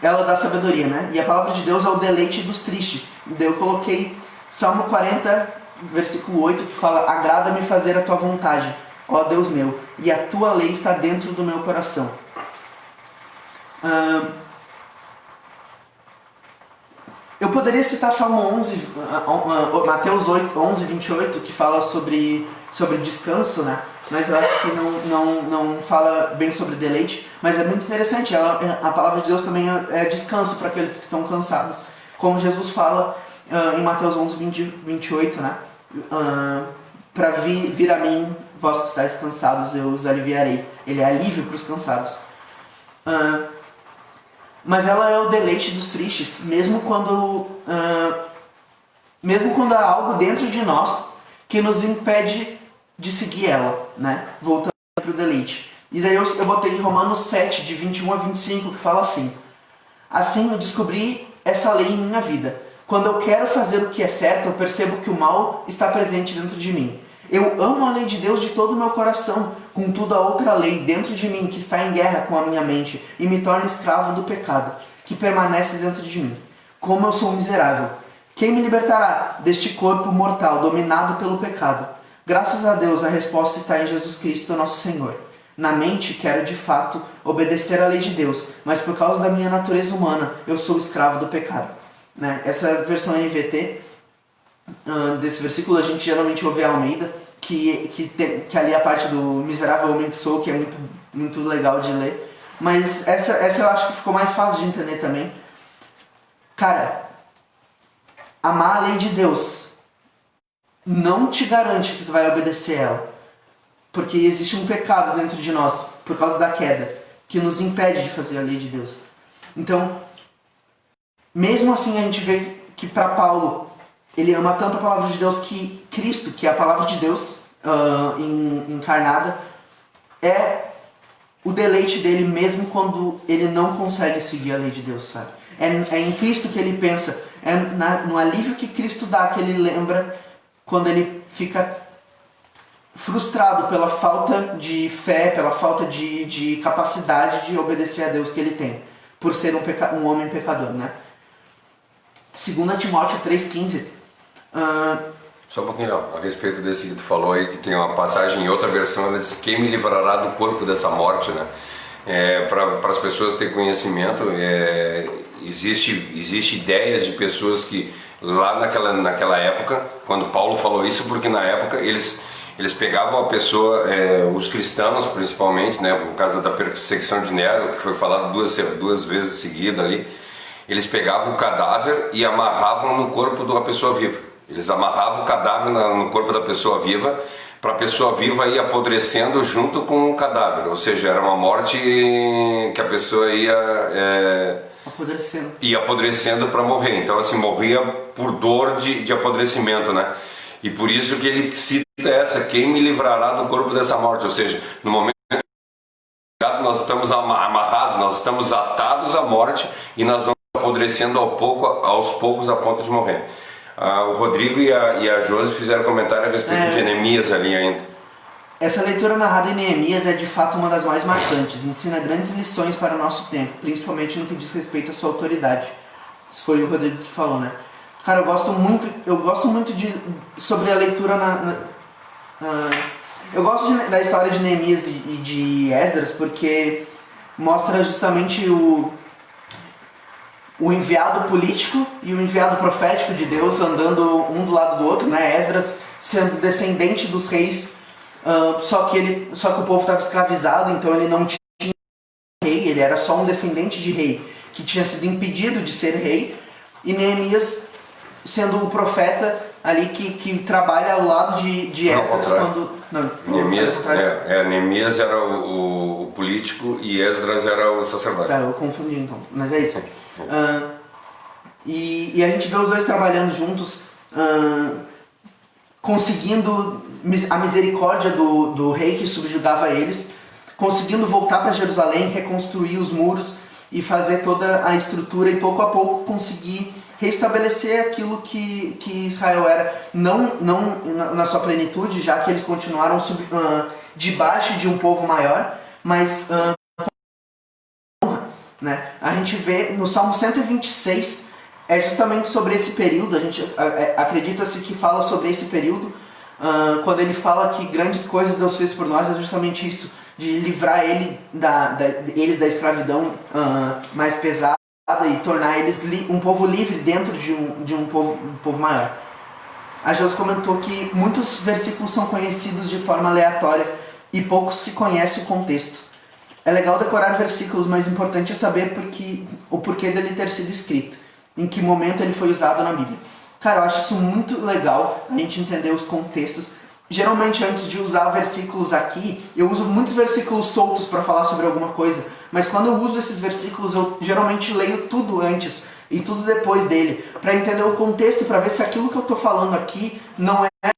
Ela dá sabedoria, né? E a palavra de Deus é o deleite dos tristes. Daí eu coloquei Salmo 40, versículo 8, que fala: agrada-me fazer a tua vontade, ó Deus meu, e a tua lei está dentro do meu coração. Eu poderia citar Salmo 11, Mateus 11, 28, que fala sobre descanso, né? Mas eu acho que não fala bem sobre deleite. Mas é muito interessante, a palavra de Deus também é descanso para aqueles que estão cansados. Como Jesus fala em Mateus 11, 28, né? Para vir a mim, vós que estáis cansados, eu os aliviarei. Ele é alívio para os cansados. Mas ela é o deleite dos tristes, mesmo quando há algo dentro de nós que nos impede de seguir ela, né? Voltando para o deleite. E daí eu botei Romanos 7, de 21 a 25, que fala assim: assim eu descobri essa lei em minha vida. Quando eu quero fazer o que é certo, eu percebo que o mal está presente dentro de mim. Eu amo a lei de Deus de todo o meu coração, contudo há outra lei dentro de mim que está em guerra com a minha mente e me torna escravo do pecado, que permanece dentro de mim. Como eu sou miserável! Quem me libertará deste corpo mortal dominado pelo pecado? Graças a Deus a resposta está em Jesus Cristo, nosso Senhor. Na mente quero de fato obedecer à lei de Deus, mas por causa da minha natureza humana eu sou escravo do pecado. Né? Essa versão NVT desse versículo a gente geralmente ouve a Almeida, que ali a parte do miserável homem que sou, que é muito, muito legal de ler. Mas essa eu acho que ficou mais fácil de entender também. Cara, amar a lei de Deus não te garante que tu vai obedecer ela. Porque existe um pecado dentro de nós, por causa da queda, que nos impede de fazer a lei de Deus. Então, mesmo assim a gente vê que para Paulo, ele ama tanto a palavra de Deus que Cristo, que é a palavra de Deus encarnada, é o deleite dele mesmo quando ele não consegue seguir a lei de Deus, sabe? É em Cristo que ele pensa, no alívio que Cristo dá, que ele lembra quando ele fica frustrado pela falta de fé, pela falta de capacidade de obedecer a Deus que ele tem, por ser um homem pecador, né? 2 Timóteo 3,15. Só um pouquinho, a respeito desse que tu falou aí, que tem uma passagem em outra versão, ela diz: quem me livrará do corpo dessa morte, né? Para as pessoas terem conhecimento, existe ideias de pessoas que lá naquela época, quando Paulo falou isso, porque na época eles pegavam a pessoa, os cristãos principalmente, né, por causa da perseguição de Nero, que foi falado duas vezes seguida ali, eles pegavam o cadáver e amarravam no corpo de uma pessoa viva. Eles amarravam o cadáver no corpo da pessoa viva, para a pessoa viva ir apodrecendo junto com o cadáver. Ou seja, era uma morte que a pessoa ia apodrecendo para morrer. Então, assim, morria por dor de apodrecimento, né? E por isso que ele cita quem me livrará do corpo dessa morte. Ou seja, no momento que nós estamos amarrados, nós estamos atados à morte e nós vamos apodrecendo aos poucos a ponto de morrer. O Rodrigo e a Josi fizeram comentário a respeito de Neemias ali ainda. Essa leitura narrada em Neemias é de fato uma das mais marcantes. Ensina grandes lições para o nosso tempo, principalmente no que diz respeito à sua autoridade. Isso foi o Rodrigo que falou, né? Cara, eu gosto muito sobre a leitura eu gosto da história de Neemias e de Esdras, porque mostra justamente o enviado político e o enviado profético de Deus andando um do lado do outro, né? Esdras sendo descendente dos reis, só que o povo estava escravizado, então ele não tinha rei, ele era só um descendente de rei que tinha sido impedido de ser rei, e Neemias sendo o profeta ali que trabalha ao lado de Esdras Neemias era o político e Esdras era o sacerdote. Tá, eu confundi então, mas é isso. E a gente vê os dois trabalhando juntos, conseguindo a misericórdia do rei que subjugava eles, conseguindo voltar para Jerusalém, reconstruir os muros e fazer toda a estrutura e pouco a pouco conseguir restabelecer aquilo que Israel era, não na sua plenitude, já que eles continuaram debaixo de um povo maior, mas né? A gente vê no Salmo 126 é justamente sobre esse período. A gente acredita-se que fala sobre esse período, quando ele fala que grandes coisas Deus fez por nós, é justamente isso, de livrar eles da escravidão mais pesada e tornar eles um povo livre dentro de um povo maior. A Josi comentou que muitos versículos são conhecidos de forma aleatória e pouco se conhece o contexto. É legal decorar versículos, mas o importante é saber o porquê dele ter sido escrito, em que momento ele foi usado na Bíblia. Cara, eu acho isso muito legal, a gente entender os contextos. Geralmente, antes de usar versículos aqui, eu uso muitos versículos soltos para falar sobre alguma coisa, mas quando eu uso esses versículos, eu geralmente leio tudo antes e tudo depois dele, para entender o contexto, para ver se aquilo que eu estou falando aqui não é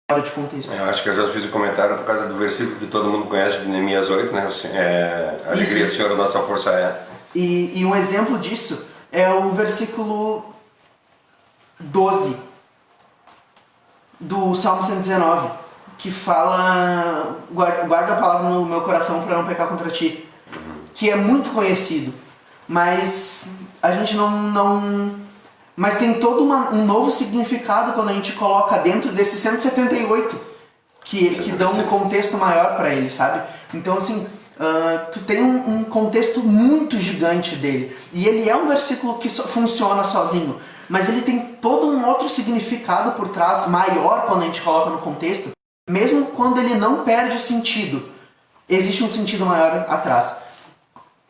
fora de contexto. Eu acho que eu já fiz um comentário por causa do versículo que todo mundo conhece de Neemias 8, né? A alegria do Senhor, a nossa força é. E um exemplo disso é o versículo 12 do Salmo 119, que fala: guarda a palavra no meu coração para não pecar contra ti, que é muito conhecido, mas a gente mas tem todo um novo significado quando a gente coloca dentro desses 178 que dão um contexto maior para ele, sabe? Então assim, tu tem um contexto muito gigante dele, e ele é um versículo que funciona sozinho, mas ele tem todo um outro significado por trás, maior quando a gente coloca no contexto. Mesmo quando ele não perde o sentido, existe um sentido maior atrás.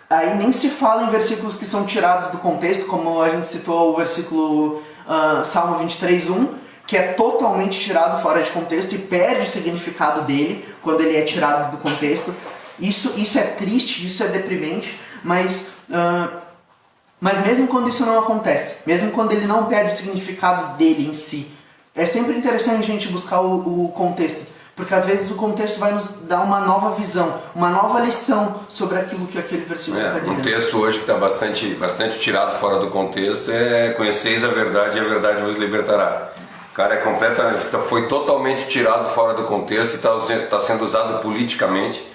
Aí nem se fala em versículos que são tirados do contexto, como a gente citou o versículo Salmo 23:1, que é totalmente tirado fora de contexto e perde o significado dele quando ele é tirado do contexto. Isso é triste, isso é deprimente, mas mesmo quando isso não acontece, mesmo quando ele não perde o significado dele em si, é sempre interessante a gente buscar o contexto, porque às vezes o contexto vai nos dar uma nova visão, uma nova lição sobre aquilo que aquele versículo está dizendo. O texto hoje que está bastante tirado fora do contexto é: conheceis a verdade e a verdade vos libertará. Cara, foi totalmente tirado fora do contexto e está sendo usado politicamente,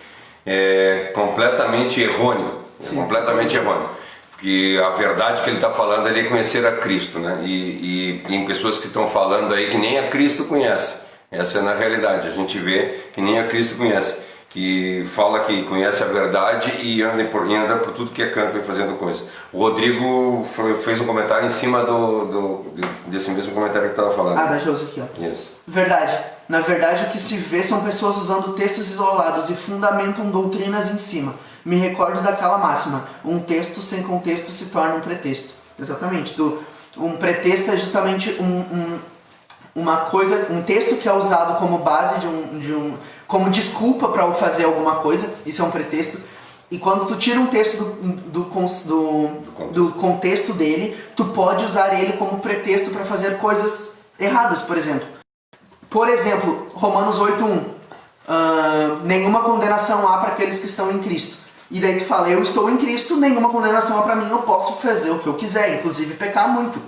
completamente errôneo. Completamente errôneo. Porque a verdade que ele está falando é conhecer a Cristo, né? E tem pessoas que estão falando aí que nem a Cristo conhece. Essa é na realidade, a gente vê que nem a Cristo conhece, que fala que conhece a verdade e anda por tudo que é canto e fazendo coisa. O Rodrigo fez um comentário em cima desse mesmo comentário que estava falando. Da Josi aqui, ó. Isso. Verdade. Na verdade, o que se vê são pessoas usando textos isolados e fundamentam doutrinas em cima. Me recordo daquela máxima: um texto sem contexto se torna um pretexto. Exatamente. Um pretexto é justamente uma coisa, um texto que é usado como base como desculpa para fazer alguma coisa. Isso é um pretexto. E quando tu tira um texto do contexto dele, tu pode usar ele como pretexto para fazer coisas erradas. Por exemplo, Romanos 8:1, nenhuma condenação há para aqueles que estão em Cristo. E daí tu fala: eu estou em Cristo, nenhuma condenação há para mim, eu posso fazer o que eu quiser, inclusive pecar muito.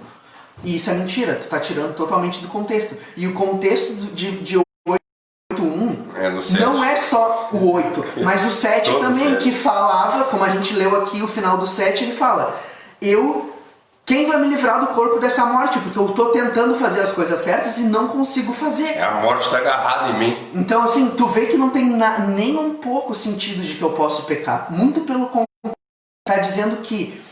E isso é mentira, tu está tirando totalmente do contexto. E o contexto de 8:1 não é só o 8, mas o 7 também, que falava, como a gente leu aqui o final do 7, ele fala: quem vai me livrar do corpo dessa morte? Porque eu estou tentando fazer as coisas certas e não consigo fazer. A morte está agarrada em mim. Então assim, tu vê que não tem nem um pouco sentido de que eu posso pecar. Muito pelo contrário, está dizendo que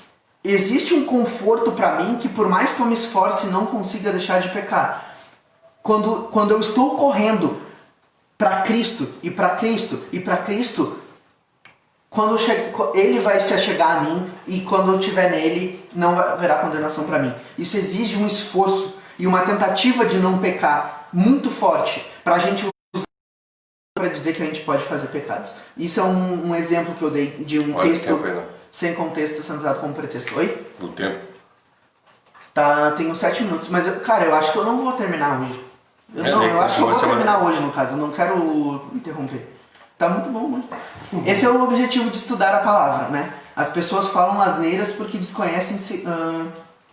existe um conforto para mim que, por mais que eu me esforce, não consiga deixar de pecar. Quando eu estou correndo para Cristo e para Cristo e para Cristo, quando ele vai se achegar a mim, e quando eu estiver nele, não haverá condenação para mim. Isso exige um esforço e uma tentativa de não pecar muito forte para a gente usar para dizer que a gente pode fazer pecados. Isso é um exemplo que eu dei de um texto sem contexto sendo usado como pretexto. Oi? O tempo. Tá, tem uns 7 minutos, mas eu acho que eu não vou terminar hoje. Eu acho que eu vou terminar hoje, no caso. Eu não quero interromper. Tá muito bom, mano. Esse é o objetivo de estudar a palavra, né? As pessoas falam asneiras porque desconhecem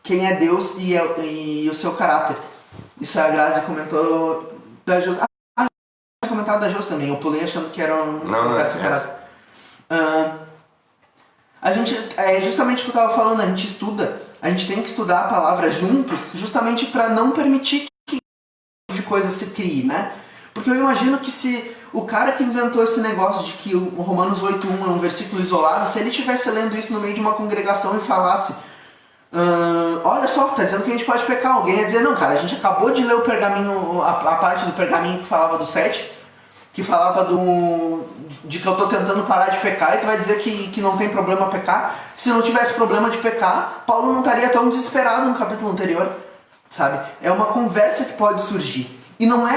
quem é Deus e o seu caráter. Isso a Grazi comentou da Jos. Comentário da Jos também. Eu pulei achando que era um cara separado. A gente, é justamente o que eu estava falando, a gente estuda, a gente tem que estudar a palavra juntos, justamente para não permitir que de coisa se crie, né? Porque eu imagino que se o cara que inventou esse negócio de que o Romanos 8:1 é um versículo isolado, se ele estivesse lendo isso no meio de uma congregação e falasse, olha só, tá dizendo que a gente pode pecar, alguém ia dizer, não cara, a gente acabou de ler o pergaminho, a parte do pergaminho que falava do 7, que falava de que eu estou tentando parar de pecar, e tu vai dizer que não tem problema pecar. Se não tivesse problema de pecar, Paulo não estaria tão desesperado no capítulo anterior, sabe? É uma conversa que pode surgir. E não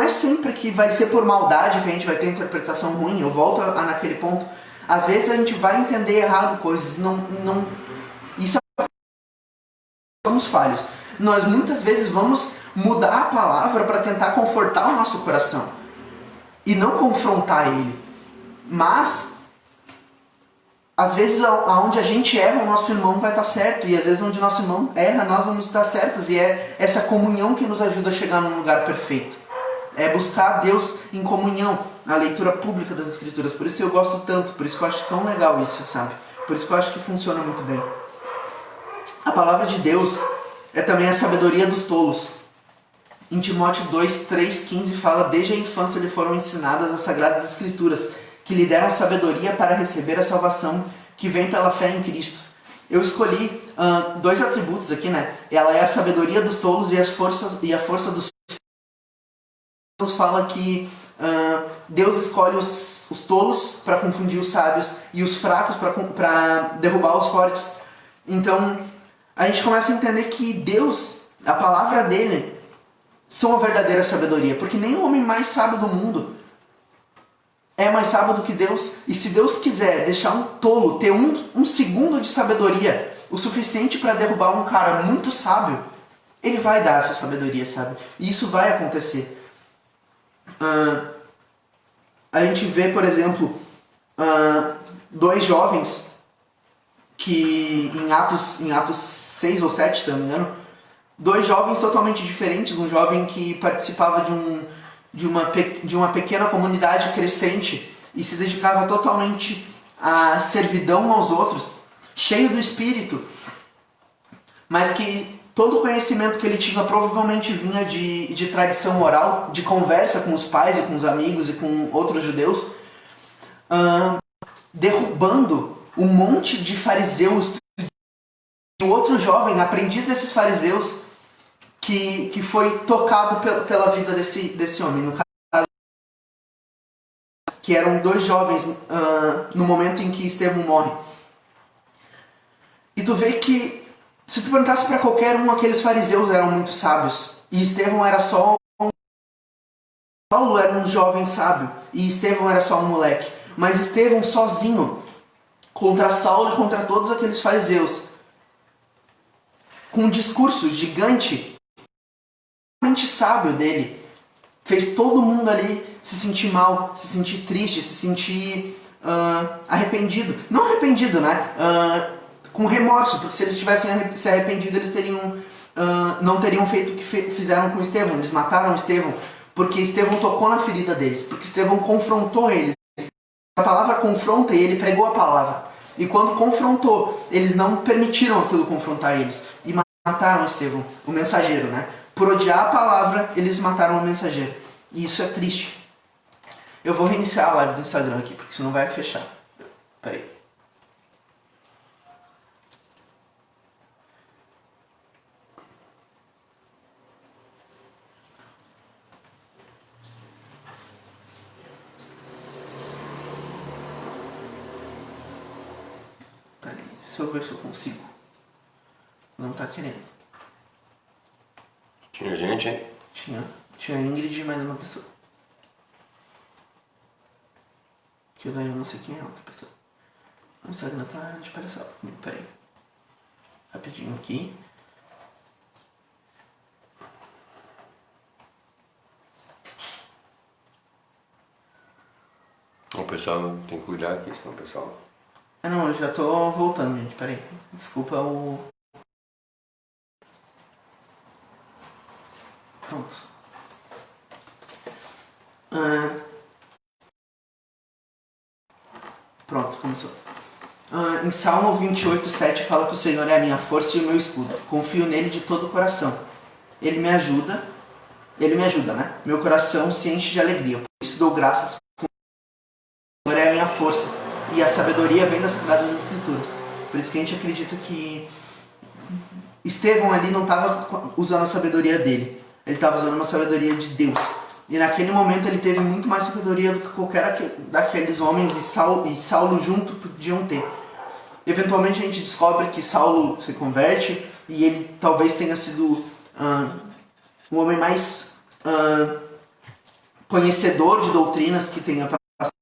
é sempre que vai ser por maldade que a gente vai ter interpretação ruim. Eu volto naquele ponto. Às vezes a gente vai entender errado coisas. Isso somos falhos. Nós muitas vezes vamos mudar a palavra para tentar confortar o nosso coração e não confrontar ele. Mas às vezes aonde a gente erra, o nosso irmão vai estar certo, e às vezes onde o nosso irmão erra, nós vamos estar certos, e é essa comunhão que nos ajuda a chegar num lugar perfeito. É buscar Deus em comunhão, na leitura pública das Escrituras. Por isso eu gosto tanto, por isso que eu acho tão legal isso, sabe? Por isso que eu acho que funciona muito bem. A palavra de Deus é também a sabedoria dos tolos. Em Timóteo 2:3-15 fala: desde a infância lhe foram ensinadas as sagradas escrituras, que lhe deram sabedoria para receber a salvação que vem pela fé em Cristo. Eu escolhi dois atributos aqui, né? Ela é a sabedoria dos tolos e a força dos tolos. Fala que Deus escolhe os tolos para confundir os sábios e os fracos para derrubar os fortes. Então a gente começa a entender que Deus, a palavra dele, são a verdadeira sabedoria, porque nem o homem mais sábio do mundo é mais sábio do que Deus. E se Deus quiser deixar um tolo ter um segundo de sabedoria, o suficiente para derrubar um cara muito sábio, ele vai dar essa sabedoria, sabe? E isso vai acontecer. A gente vê, por exemplo, dois jovens que em Atos 6 ou 7, se não me engano, dois jovens totalmente diferentes. Um jovem que participava de uma pequena comunidade crescente e se dedicava totalmente à servidão aos outros, cheio do Espírito, mas que todo o conhecimento que ele tinha provavelmente vinha de tradição oral, de conversa com os pais e com os amigos e com outros judeus, derrubando um monte de fariseus. E o outro jovem, aprendiz desses fariseus, que foi tocado pela vida desse homem, no caso, que eram dois jovens no momento em que Estevão morre. E tu vê que, se tu perguntasse para qualquer um, aqueles fariseus eram muito sábios, e Estevão era só Paulo era um jovem sábio, e Estevão era só um moleque. Mas Estevão sozinho, contra Saulo e contra todos aqueles fariseus, com um discurso gigante, sábio dele, fez todo mundo ali se sentir mal, se sentir triste, se sentir arrependido. Não arrependido, né? Com remorso, porque se eles tivessem se arrependido, eles não teriam feito o que fizeram com Estevão. Eles mataram Estevão porque Estevão tocou na ferida deles, porque Estevão confrontou eles. A palavra confronta, e ele pregou a palavra. E quando confrontou, eles não permitiram aquilo confrontar eles e mataram Estevão, o mensageiro, né? Por odiar a palavra, eles mataram o mensageiro. E isso é triste. Eu vou reiniciar a live do Instagram aqui, porque senão vai fechar. Peraí. Peraí, deixa eu ver se eu consigo. Não tá querendo. Tinha gente, hein? Tinha Ingrid e mais uma pessoa. Que eu não sei quem é a outra pessoa. O Instagram tá de palhaçada comigo, peraí. Rapidinho aqui. O pessoal tem que cuidar aqui, senão o pessoal... Não, eu já tô voltando, gente, peraí. Desculpa o... Pronto. Pronto, começou. Em Salmo 28:7 fala que o Senhor é a minha força e o meu escudo. Confio nele de todo o coração. Ele me ajuda, né? Meu coração se enche de alegria. Por isso dou graças. O Senhor é a minha força. E a sabedoria vem das Escrituras. Por isso que a gente acredita que Estevão ali não estava usando a sabedoria dele. Ele estava usando uma sabedoria de Deus. E naquele momento ele teve muito mais sabedoria do que qualquer daqueles homens e Saulo junto podiam ter. Eventualmente a gente descobre que Saulo se converte e ele talvez tenha sido o homem mais conhecedor de doutrinas que tenha passado.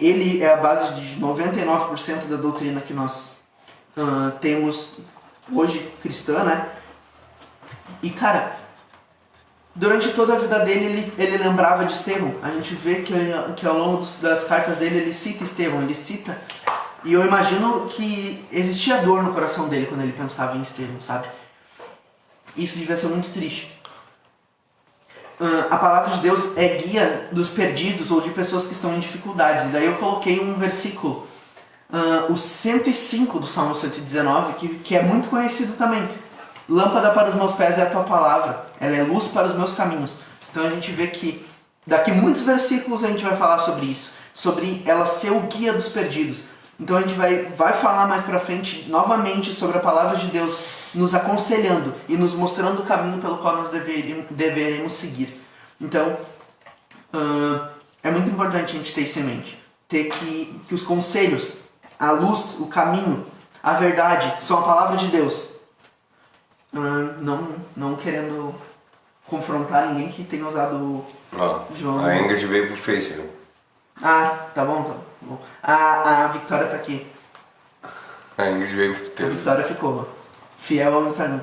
Ele é a base de 99% da doutrina que nós temos hoje cristã, né? E cara, durante toda a vida dele ele lembrava de Estevão. A gente vê que ao longo das cartas dele ele cita Estevão, e eu imagino que existia dor no coração dele quando ele pensava em Estevão, sabe? Isso devia ser muito triste. A palavra de Deus é guia dos perdidos ou de pessoas que estão em dificuldades. E daí eu coloquei um versículo, o 105 do Salmo 119, que é muito conhecido também. Lâmpada para os meus pés é a tua palavra, ela é luz para os meus caminhos. Então a gente vê que daqui muitos versículos a gente vai falar sobre isso, sobre ela ser o guia dos perdidos. Então a gente vai falar mais pra frente novamente sobre a palavra de Deus nos aconselhando e nos mostrando o caminho pelo qual nós deveremos seguir. Então é muito importante a gente ter isso em mente, ter que os conselhos, a luz, o caminho, a verdade são a palavra de Deus. Não querendo confrontar ninguém que tenha usado João. A Ingrid veio pro Face, viu? Tá bom. A Victoria tá aqui. A Ingrid veio pro texto. A Victoria ficou fiel ao Instagram.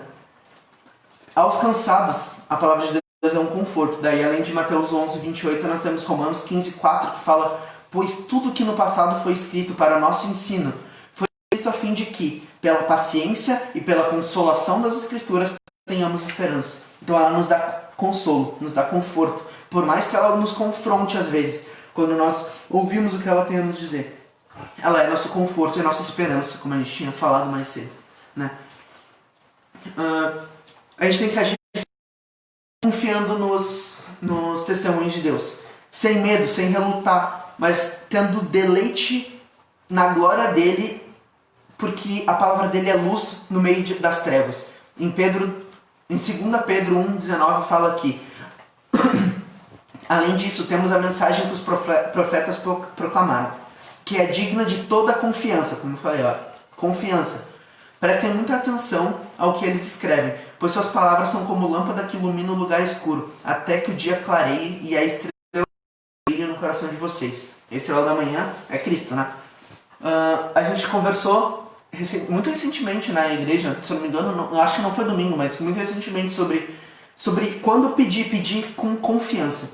Aos cansados, a palavra de Deus é um conforto. Daí, além de Mateus 11:28, nós temos Romanos 15:4, que fala: pois tudo que no passado foi escrito para nosso ensino foi escrito a fim de que, pela paciência e pela consolação das Escrituras, tenhamos esperança. Então ela nos dá consolo, nos dá conforto, por mais que ela nos confronte às vezes, quando nós ouvimos o que ela tem a nos dizer. Ela é nosso conforto e nossa esperança, como a gente tinha falado mais cedo, né? A gente tem que agir confiando nos testemunhos de Deus, sem medo, sem relutar, mas tendo deleite na glória dele, porque a palavra dele é luz no meio das trevas. Em 2 Pedro 1:19 fala aqui: além disso, temos a mensagem que os profetas proclamaram, que é digna de toda confiança, como eu falei, confiança. Prestem muita atenção ao que eles escrevem, pois suas palavras são como lâmpada que ilumina o lugar escuro, até que o dia clareie e a estrela brilhe no coração de vocês. A estrela da manhã é Cristo, né? A gente conversou muito recentemente na igreja, se eu não me engano, acho que não foi domingo, mas muito recentemente sobre quando pedir com confiança,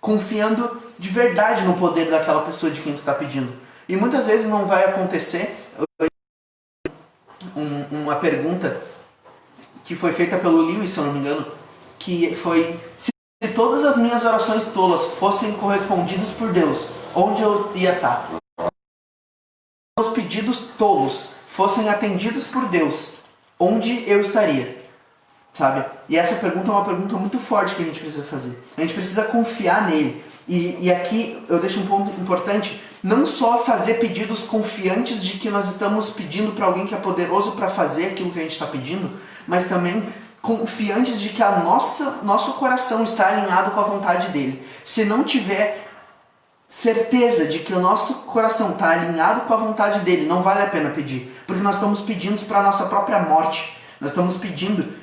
confiando de verdade no poder daquela pessoa de quem tu está pedindo. E muitas vezes não vai acontecer. Uma pergunta que foi feita pelo Lewis, se eu não me engano, que foi: se todas as minhas orações tolas fossem correspondidas por Deus, onde eu ia estar? Os pedidos tolos fossem atendidos por Deus, onde eu estaria? Sabe? E essa pergunta é uma pergunta muito forte que a gente precisa fazer. A gente precisa confiar nele. E aqui eu deixo um ponto importante: não só fazer pedidos confiantes de que nós estamos pedindo para alguém que é poderoso para fazer aquilo que a gente está pedindo, mas também confiantes de que nosso coração está alinhado com a vontade dele. Se não tiver certeza de que o nosso coração está alinhado com a vontade dele, não vale a pena pedir, porque nós estamos pedindo para a nossa própria morte. Nós estamos pedindo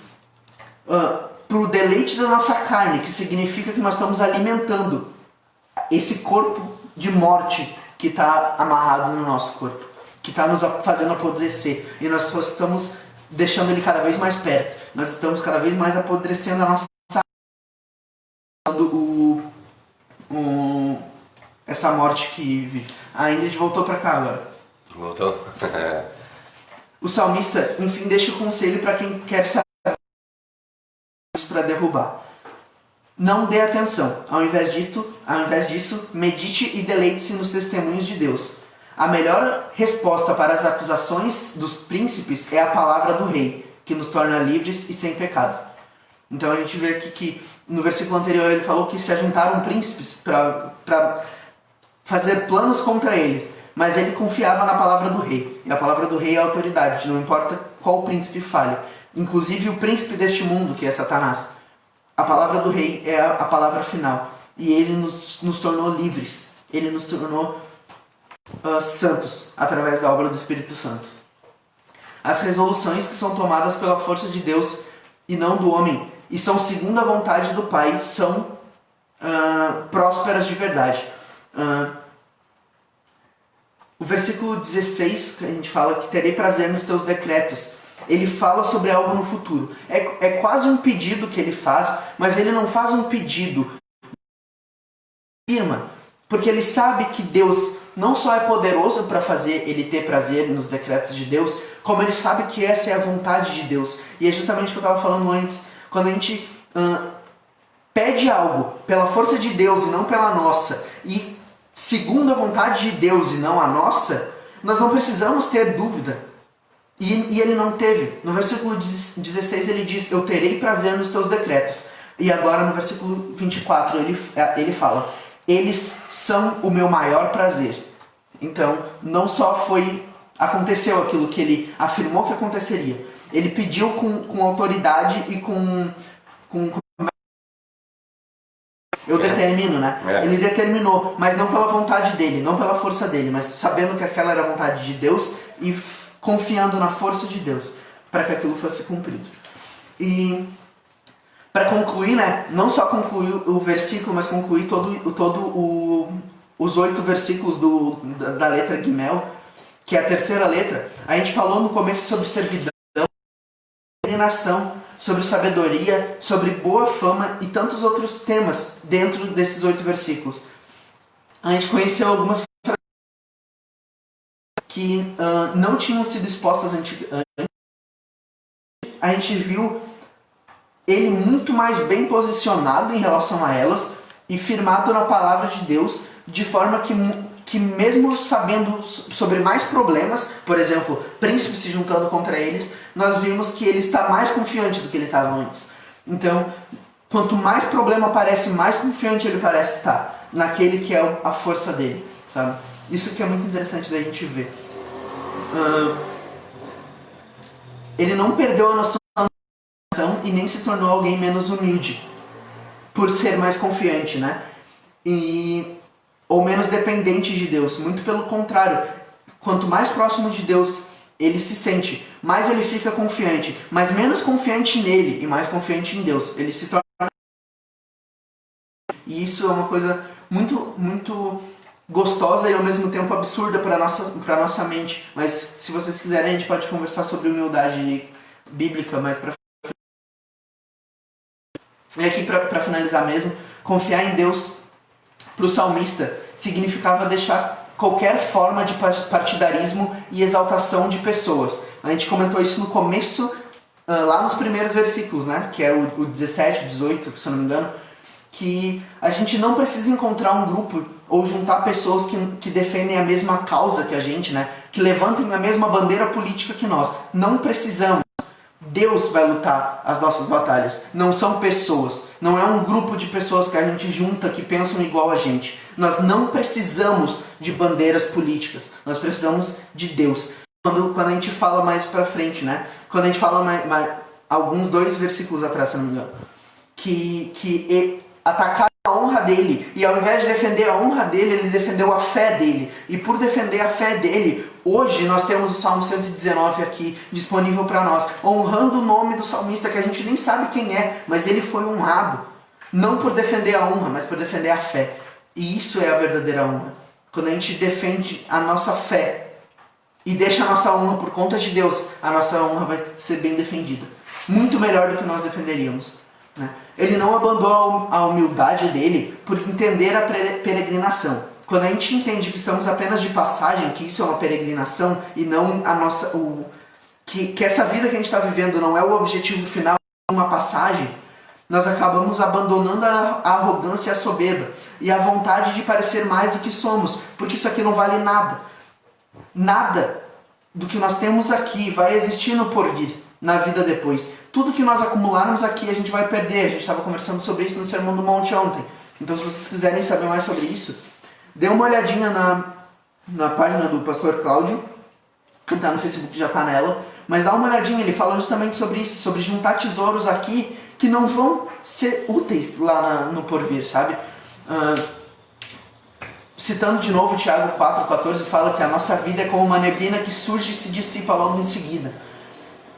para o deleite da nossa carne, que significa que nós estamos alimentando esse corpo de morte que está amarrado no nosso corpo, que está nos fazendo apodrecer, e nós só estamos deixando ele cada vez mais perto. Nós estamos cada vez mais apodrecendo a nossa essa morte que vive. A Ingrid voltou para cá agora. Voltou? O salmista, enfim, deixa o conselho para quem quer saber para derrubar. Não dê atenção. Ao invés disso, medite e deleite-se nos testemunhos de Deus. A melhor resposta para as acusações dos príncipes é a palavra do rei, que nos torna livres e sem pecado. Então a gente vê aqui que no versículo anterior ele falou que se ajuntaram príncipes para fazer planos contra eles, mas ele confiava na palavra do rei. E a palavra do rei é a autoridade, não importa qual príncipe fale. Inclusive o príncipe deste mundo, que é Satanás. A palavra do rei é a palavra final. E ele nos tornou livres. Ele nos tornou santos através da obra do Espírito Santo. As resoluções que são tomadas pela força de Deus e não do homem, e são segundo a vontade do Pai, são prósperas de verdade. O versículo 16, que a gente fala que terei prazer nos teus decretos, ele fala sobre algo no futuro. É quase um pedido que ele faz, mas ele não faz um pedido, porque ele sabe que Deus não só é poderoso para fazer ele ter prazer nos decretos de Deus, como ele sabe que essa é a vontade de Deus. E é justamente o que eu estava falando antes. Quando a gente pede algo pela força de Deus e não pela nossa, e segundo a vontade de Deus e não a nossa, nós não precisamos ter dúvida. E ele não teve. No versículo 16 ele diz, eu terei prazer nos teus decretos. E agora no versículo 24 ele fala, eles são o meu maior prazer. Então, não só aconteceu aquilo que ele afirmou que aconteceria. Ele pediu com autoridade e com eu determino, né? Ele determinou, mas não pela vontade dele, não pela força dele, mas sabendo que aquela era a vontade de Deus e confiando na força de Deus para que aquilo fosse cumprido. E para concluir, né? Não só concluir o versículo, mas concluir os 8 versículos da letra Guimel, que é a terceira letra. A gente falou no começo sobre servidão, alienação, sobre sabedoria, sobre boa fama e tantos outros temas dentro desses 8 versículos. A gente conheceu algumas que não tinham sido expostas antes. A gente viu ele muito mais bem posicionado em relação a elas e firmado na palavra de Deus, de forma que mesmo sabendo sobre mais problemas, por exemplo, príncipes se juntando contra eles, nós vimos que ele está mais confiante do que ele estava antes. Então, quanto mais problema aparece, mais confiante ele parece estar naquele que é a força dele, sabe? Isso que é muito interessante da gente ver. Ele não perdeu a noção e nem se tornou alguém menos humilde por ser mais confiante, né? Ou menos dependente de Deus. Muito pelo contrário, quanto mais próximo de Deus ele se sente, mais ele fica confiante, mas menos confiante nele e mais confiante em Deus. Ele se torna. E isso é uma coisa muito, muito gostosa e ao mesmo tempo absurda para nossa mente. Mas se vocês quiserem, a gente pode conversar sobre humildade bíblica mais para. E aqui para finalizar mesmo, confiar em Deus para o salmista significava deixar qualquer forma de partidarismo e exaltação de pessoas. A gente comentou isso no começo, lá nos primeiros versículos, né? Que é o 17, 18, se eu não me engano, que a gente não precisa encontrar um grupo ou juntar pessoas que defendem a mesma causa que a gente, né? Que levantem a mesma bandeira política que nós. Não precisamos. Deus vai lutar as nossas batalhas, não são pessoas, não é um grupo de pessoas que a gente junta que pensam igual a gente. Nós não precisamos de bandeiras políticas, nós precisamos de Deus. Quando a gente fala mais pra frente, né? Quando a gente fala alguns 2 versículos atrás, se não me engano, que atacaram a honra dele, e ao invés de defender a honra dele, ele defendeu a fé dele. E por defender a fé dele, hoje nós temos o Salmo 119 aqui disponível para nós, honrando o nome do salmista que a gente nem sabe quem é, mas ele foi honrado, não por defender a honra, mas por defender a fé. E isso é a verdadeira honra. Quando a gente defende a nossa fé e deixa a nossa honra por conta de Deus, a nossa honra vai ser bem defendida, muito melhor do que nós defenderíamos, né? Ele não abandonou a humildade dele por entender a peregrinação. Quando a gente entende que estamos apenas de passagem, que isso é uma peregrinação e não a nossa, que essa vida que a gente está vivendo não é o objetivo final, é uma passagem, nós acabamos abandonando a arrogância e a soberba e a vontade de parecer mais do que somos, porque isso aqui não vale nada. Nada do que nós temos aqui vai existir no porvir, na vida depois. Tudo que nós acumularmos aqui a gente vai perder. A gente estava conversando sobre isso no Sermão do Monte ontem. Então, se vocês quiserem saber mais sobre isso, dê uma olhadinha na página do Pastor Cláudio, que está no Facebook, já está nela. Mas dá uma olhadinha, ele fala justamente sobre isso, sobre juntar tesouros aqui que não vão ser úteis lá no porvir, sabe? Citando de novo Tiago 4,14, fala que a nossa vida é como uma neblina que surge e se dissipa logo em seguida.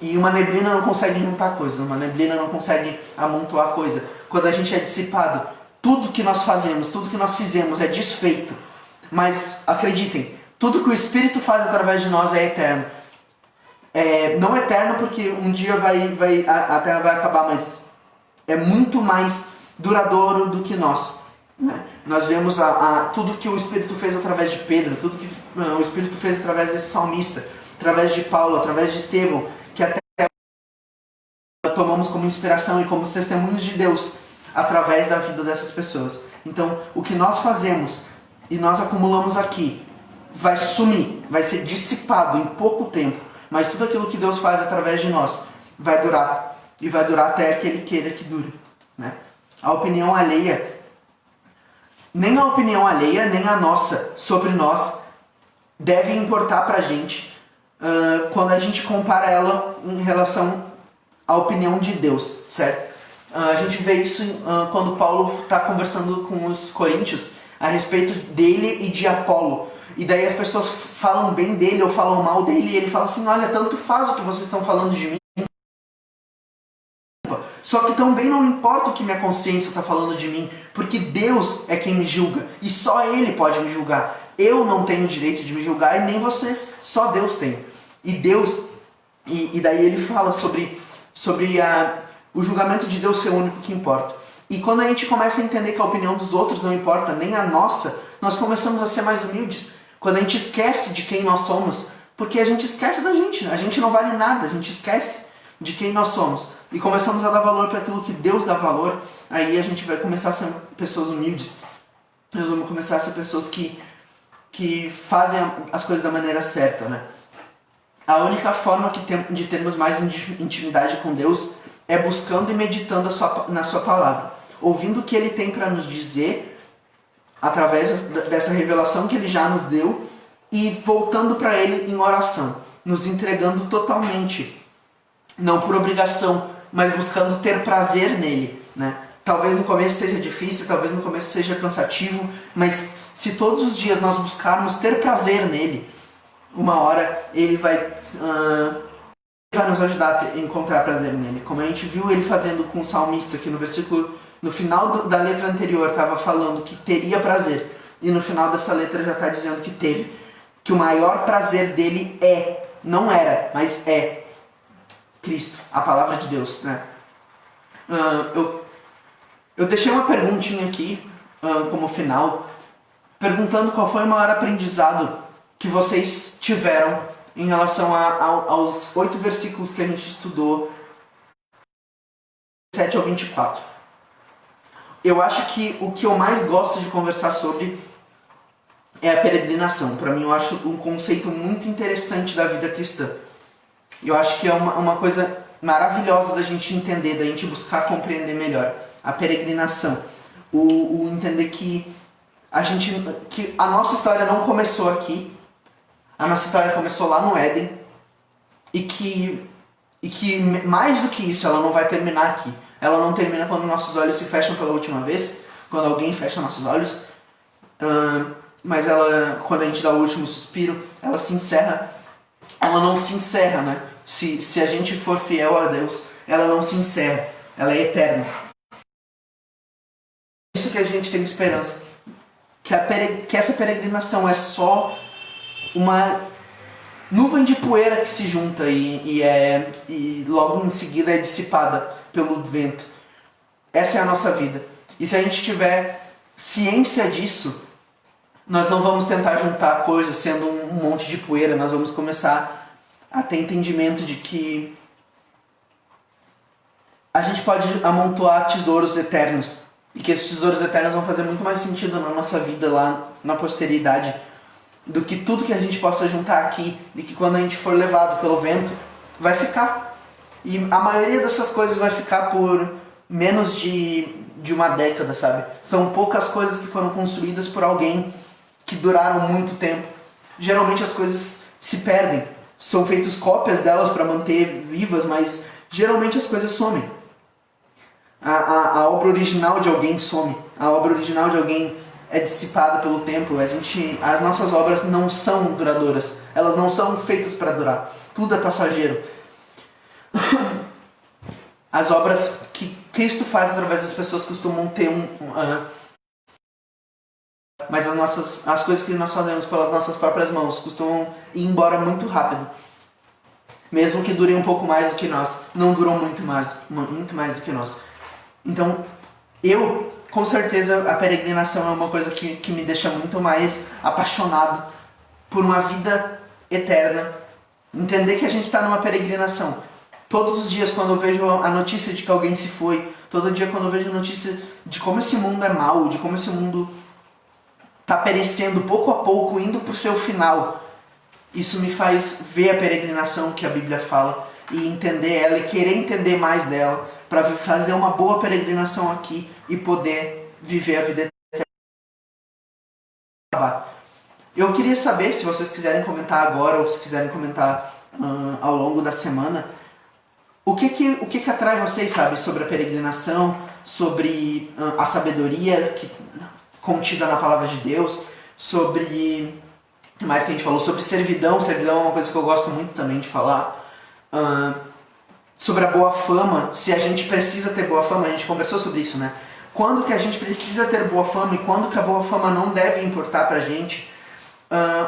E uma neblina não consegue juntar coisas, uma neblina não consegue amontoar coisa. Quando a gente é dissipado, tudo que nós fazemos, tudo que nós fizemos é desfeito. Mas acreditem, tudo que o Espírito faz através de nós é eterno. Não eterno porque um dia a Terra vai acabar, mas é muito mais duradouro do que nós. Nós vemos tudo que o Espírito fez através de Pedro, tudo que o Espírito fez através desse salmista, através de Paulo, através de Estevão, que até tomamos como inspiração e como testemunhos de Deus através da vida dessas pessoas. Então, o que nós fazemos e nós acumulamos aqui vai sumir, vai ser dissipado em pouco tempo, mas tudo aquilo que Deus faz através de nós vai durar, e vai durar até que Ele queira que dure, né? A opinião alheia, nem a opinião alheia, nem a nossa sobre nós deve importar pra gente quando a gente compara ela em relação à opinião de Deus, certo? A gente vê isso quando Paulo está conversando com os coríntios a respeito dele e de Apolo. E daí as pessoas falam bem dele ou falam mal dele e ele fala assim, olha, tanto faz o que vocês estão falando de mim. Só que também não importa o que minha consciência está falando de mim, porque Deus é quem me julga e só Ele pode me julgar. Eu não tenho o direito de me julgar e nem vocês, só Deus tem. E Deus, e daí ele fala sobre o julgamento de Deus ser o único que importa. E quando a gente começa a entender que a opinião dos outros não importa, nem a nossa, nós começamos a ser mais humildes. Quando a gente esquece de quem nós somos, porque a gente esquece da gente, a gente não vale nada, a gente esquece de quem nós somos. E começamos a dar valor para aquilo que Deus dá valor, aí a gente vai começar a ser pessoas humildes. Nós vamos começar a ser pessoas que fazem as coisas da maneira certa, né? A única forma de termos mais intimidade com Deus é buscando e meditando na sua palavra, ouvindo o que Ele tem para nos dizer, através dessa revelação que Ele já nos deu, e voltando para Ele em oração, nos entregando totalmente, não por obrigação, mas buscando ter prazer nele, né? Talvez no começo seja difícil, talvez no começo seja cansativo, mas se todos os dias nós buscarmos ter prazer nele, uma hora Ele vai nos ajudar a encontrar prazer nele. Como a gente viu Ele fazendo com o salmista, que no final da letra anterior estava falando que teria prazer, e no final dessa letra já está dizendo que teve, que o maior prazer dele não era, mas é Cristo, a palavra de Deus, né? Eu deixei uma perguntinha aqui como final, perguntando qual foi o maior aprendizado que vocês tiveram em relação aos 8 versículos que a gente estudou, 7 ao 24. Eu acho que o que eu mais gosto de conversar sobre é a peregrinação. Para mim, eu acho um conceito muito interessante da vida cristã. Eu acho que é uma coisa maravilhosa da gente entender, da gente buscar compreender melhor. A peregrinação. O entender que a nossa história não começou aqui. A nossa história começou lá no Éden. E que mais do que isso, ela não vai terminar aqui. Ela não termina quando nossos olhos se fecham pela última vez. Quando alguém fecha nossos olhos. Mas quando a gente dá o último suspiro, ela se encerra. Ela não se encerra, né? Se a gente for fiel a Deus, ela não se encerra. Ela é eterna. É isso que a gente tem esperança. Que essa peregrinação é só uma nuvem de poeira que se junta e logo em seguida é dissipada pelo vento. Essa é a nossa vida. E se a gente tiver ciência disso, nós não vamos tentar juntar coisas sendo um monte de poeira. Nós vamos começar a ter entendimento de que a gente pode amontoar tesouros eternos. E que esses tesouros eternos vão fazer muito mais sentido na nossa vida lá na posteridade. do que tudo que a gente possa juntar aqui, e que quando a gente for levado pelo vento, vai ficar. E a maioria dessas coisas vai ficar por menos de uma década, sabe? São poucas coisas que foram construídas por alguém que duraram muito tempo. Geralmente as coisas se perdem. São feitas cópias delas para manter vivas, mas geralmente as coisas somem. A obra original de alguém some. A obra original de alguém é dissipada pelo tempo. As nossas obras não são duradouras. Elas não são feitas para durar. Tudo é passageiro. As obras que Cristo faz através das pessoas costumam ter mas as coisas que nós fazemos pelas nossas próprias mãos costumam ir embora muito rápido. Mesmo que durem um pouco mais do que nós, não duram muito mais do que nós. Então, com certeza, a peregrinação é uma coisa que me deixa muito mais apaixonado por uma vida eterna. Entender que a gente está numa peregrinação. Todos os dias, quando eu vejo a notícia de que alguém se foi, todo dia quando eu vejo a notícia de como esse mundo é mau, de como esse mundo está perecendo pouco a pouco, indo para o seu final, isso me faz ver a peregrinação que a Bíblia fala e entender ela e querer entender mais dela para fazer uma boa peregrinação aqui e poder viver a vida eterna. Eu queria saber, se vocês quiserem comentar agora ou se quiserem comentar ao longo da semana, o que atrai vocês, sabe, sobre a peregrinação, sobre a sabedoria contida na palavra de Deus, sobre o que mais que a gente falou, sobre servidão. Servidão é uma coisa que eu gosto muito também de falar. Sobre a boa fama, se a gente precisa ter boa fama, a gente conversou sobre isso, né? Quando que a gente precisa ter boa fama e quando que a boa fama não deve importar pra gente.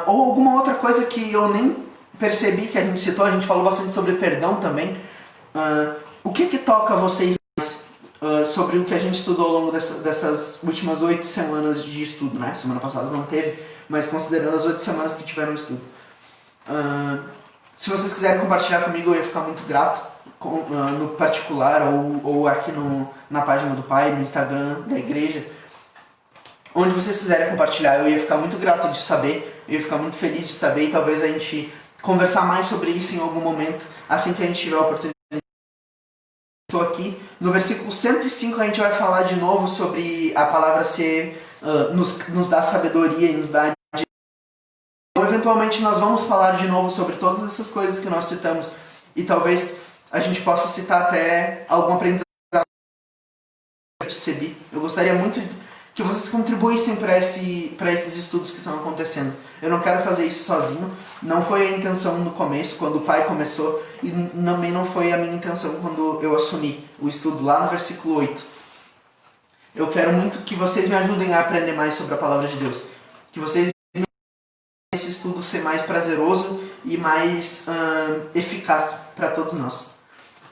Ou alguma outra coisa que eu nem percebi que a gente citou, a gente falou bastante sobre perdão também. O que toca vocês mais sobre o que a gente estudou ao longo dessas últimas 8 semanas de estudo, né? Semana passada não teve, mas considerando as 8 semanas que tiveram estudo. Se vocês quiserem compartilhar comigo, eu ia ficar muito grato, no particular ou aqui na página do Pai, no Instagram da igreja. Onde vocês quiserem compartilhar, eu ia ficar muito grato de saber, eu ia ficar muito feliz de saber e talvez a gente conversar mais sobre isso em algum momento, assim que a gente tiver a oportunidade. Estou aqui. No versículo 105 a gente vai falar de novo sobre a palavra ser, nos dar sabedoria e nos dar... Então, eventualmente nós vamos falar de novo sobre todas essas coisas que nós citamos e talvez a gente possa citar até algum aprendizado que eu recebi. Eu gostaria muito que vocês contribuíssem para esses estudos que estão acontecendo. Eu não quero fazer isso sozinho, não foi a intenção no começo, quando o Pai começou, e também não foi a minha intenção quando eu assumi o estudo lá no versículo 8. Eu quero muito que vocês me ajudem a aprender mais sobre a Palavra de Deus, que vocês me ajudem esse estudo ser mais prazeroso e mais eficaz para todos nós.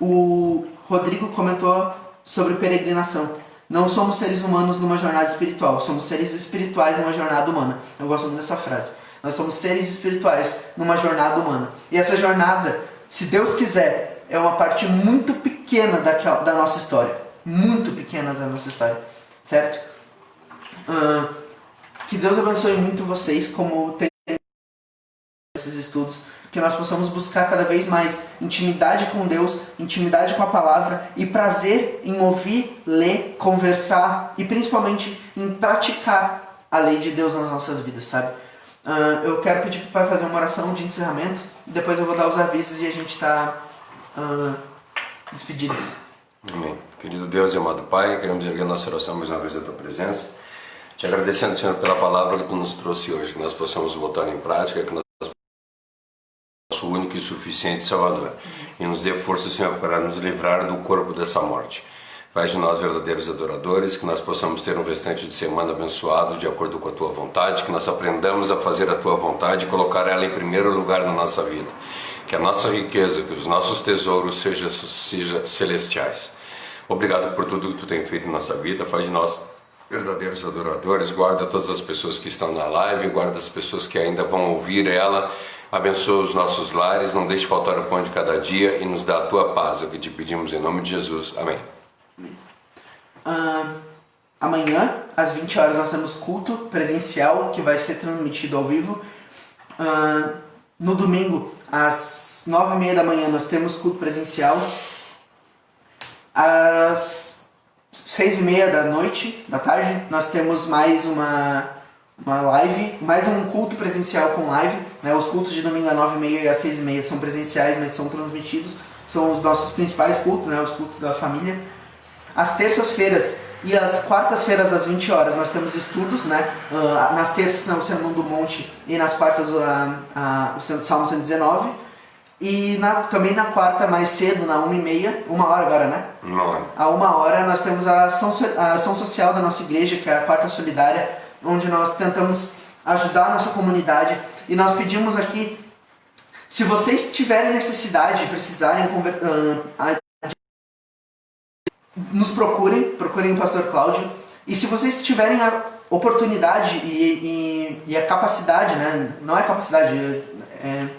O Rodrigo comentou sobre peregrinação. Não somos seres humanos numa jornada espiritual, somos seres espirituais numa jornada humana. Eu gosto muito dessa frase. Nós somos seres espirituais numa jornada humana. E essa jornada, se Deus quiser, é uma parte muito pequena da nossa história. Muito pequena da nossa história. Certo? Que Deus abençoe muito vocês, como tem esses estudos. Que nós possamos buscar cada vez mais intimidade com Deus, intimidade com a palavra e prazer em ouvir, ler, conversar e principalmente em praticar a lei de Deus nas nossas vidas, sabe? Eu quero pedir para o Pai fazer uma oração de encerramento e depois eu vou dar os avisos e a gente está despedidos. Amém. Querido Deus e amado Pai, queremos erguer nossa oração mais uma vez à Tua presença, te agradecendo, Senhor, pela palavra que Tu nos trouxe hoje, que nós possamos botar em prática, que nós nosso único e suficiente Salvador, e nos dê força, Senhor, para nos livrar do corpo dessa morte. Faz de nós verdadeiros adoradores, que nós possamos ter um restante de semana abençoado de acordo com a Tua vontade, que nós aprendamos a fazer a Tua vontade e colocar ela em primeiro lugar na nossa vida. Que a nossa riqueza, que os nossos tesouros sejam celestiais. Obrigado por tudo que Tu tem feito em nossa vida. Faz de nós verdadeiros adoradores. Guarda todas as pessoas que estão na live, guarda as pessoas que ainda vão ouvir ela. Abençoa os nossos lares, não deixe faltar o pão de cada dia e nos dá a Tua paz, é o que te pedimos em nome de Jesus. Amém. Amanhã, às 20 horas, nós temos culto presencial que vai ser transmitido ao vivo. No domingo, às 9h30 da manhã, nós temos culto presencial. Às 6h30 da noite, da tarde, nós temos mais uma live, mais um culto presencial com live. Né? Os cultos de domingo às 9h30 e às 6h30 são presenciais, mas são transmitidos. São os nossos principais cultos, né? Os cultos da família. Às terças-feiras e às quartas-feiras às 20 horas nós temos estudos, né? Nas terças o Sermão do Monte e nas quartas o Salmo 119. E também na quarta, mais cedo, na 1h30, 1h agora, né? 1h. À 1h nós temos a ação social da nossa igreja, que é a Quarta Solidária, onde nós tentamos ajudar a nossa comunidade. E nós pedimos aqui, se vocês tiverem necessidade, precisarem nos procurem o Pastor Cláudio. E se vocês tiverem a oportunidade e a capacidade, né? Não é capacidade,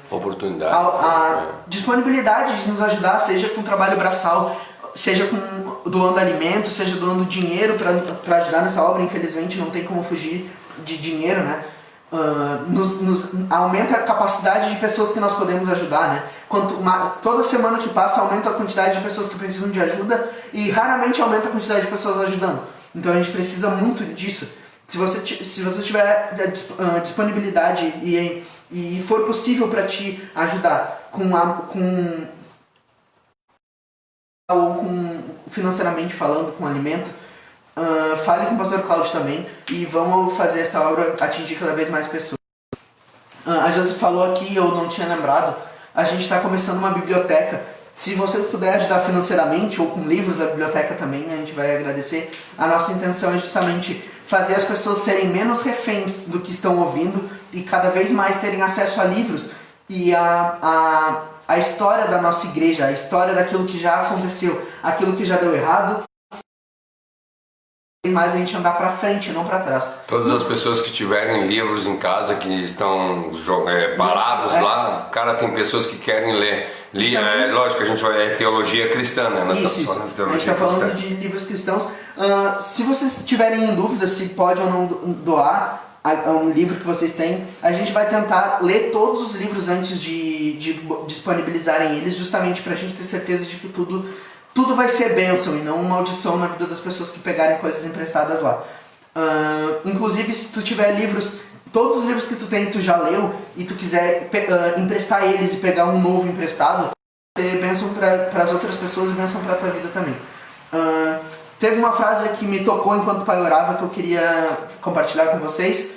oportunidade. A disponibilidade de nos ajudar, seja com trabalho braçal, seja doando alimento, seja doando dinheiro para ajudar nessa obra. Infelizmente não tem como fugir de dinheiro, né? Nos aumenta a capacidade de pessoas que nós podemos ajudar, né? Toda semana que passa aumenta a quantidade de pessoas que precisam de ajuda e raramente aumenta a quantidade de pessoas ajudando. Então a gente precisa muito disso. Se você tiver disponibilidade e for possível para te ajudar com financeiramente falando, com alimento, fale com o Pastor Cláudio também e vamos fazer essa obra atingir cada vez mais pessoas. A Josi falou aqui, eu não tinha lembrado, a gente está começando uma biblioteca. Se você puder ajudar financeiramente ou com livros, a biblioteca também, a gente vai agradecer. A nossa intenção é justamente fazer as pessoas serem menos reféns do que estão ouvindo e cada vez mais terem acesso a livros e a história da nossa igreja, a história daquilo que já aconteceu, aquilo que já deu errado, e mais a gente andar para frente, não para trás. Todas as pessoas que tiverem livros em casa que estão parados lá, cara, tem pessoas que querem ler. Lógico, a gente vai teologia cristã, né? Nós Isso. Falando de teologia a gente está falando de livros cristãos. Se vocês tiverem em dúvida se pode ou não doar um livro que vocês têm, a gente vai tentar ler todos os livros antes de disponibilizarem eles, justamente para a gente ter certeza de que tudo vai ser bênção e não uma maldição na vida das pessoas que pegarem coisas emprestadas lá. Inclusive, se tu tiver livros, todos os livros que tu tem, tu já leu, e tu quiser emprestar eles e pegar um novo emprestado, ser bênção para as outras pessoas e bênção para a tua vida também. Teve uma frase que me tocou enquanto o pai orava que eu queria compartilhar com vocês.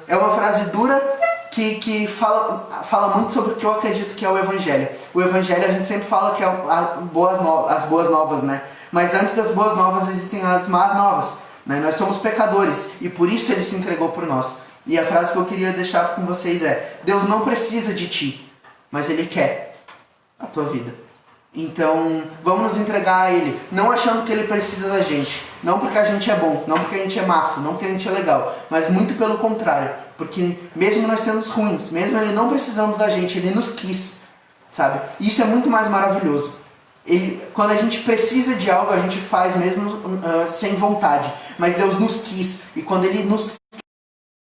É uma frase dura que fala muito sobre o que eu acredito que é o Evangelho. O Evangelho a gente sempre fala que é as boas novas, né? Mas antes das boas novas existem as más novas, né? Nós somos pecadores e por isso Ele se entregou por nós. E a frase que eu queria deixar com vocês é: Deus não precisa de ti, mas Ele quer a tua vida. Então, vamos nos entregar a Ele, não achando que Ele precisa da gente. Não porque a gente é bom, não porque a gente é massa, não porque a gente é legal, mas muito pelo contrário. Porque mesmo nós sendo ruins, mesmo Ele não precisando da gente, Ele nos quis, sabe? E isso é muito mais maravilhoso. Quando a gente precisa de algo, a gente faz mesmo sem vontade. Mas Deus nos quis, e quando Ele nos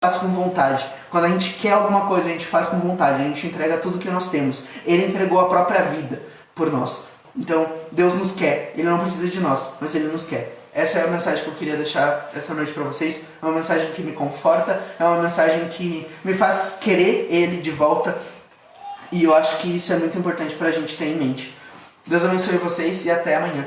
faz com vontade. Quando a gente quer alguma coisa, a gente faz com vontade, a gente entrega tudo que nós temos. Ele entregou a própria vida por nós. Então, Deus nos quer. Ele não precisa de nós, mas Ele nos quer. Essa é a mensagem que eu queria deixar essa noite para vocês. É uma mensagem que me conforta, é uma mensagem que me faz querer Ele de volta. E eu acho que isso é muito importante para a gente ter em mente. Deus abençoe vocês e até amanhã.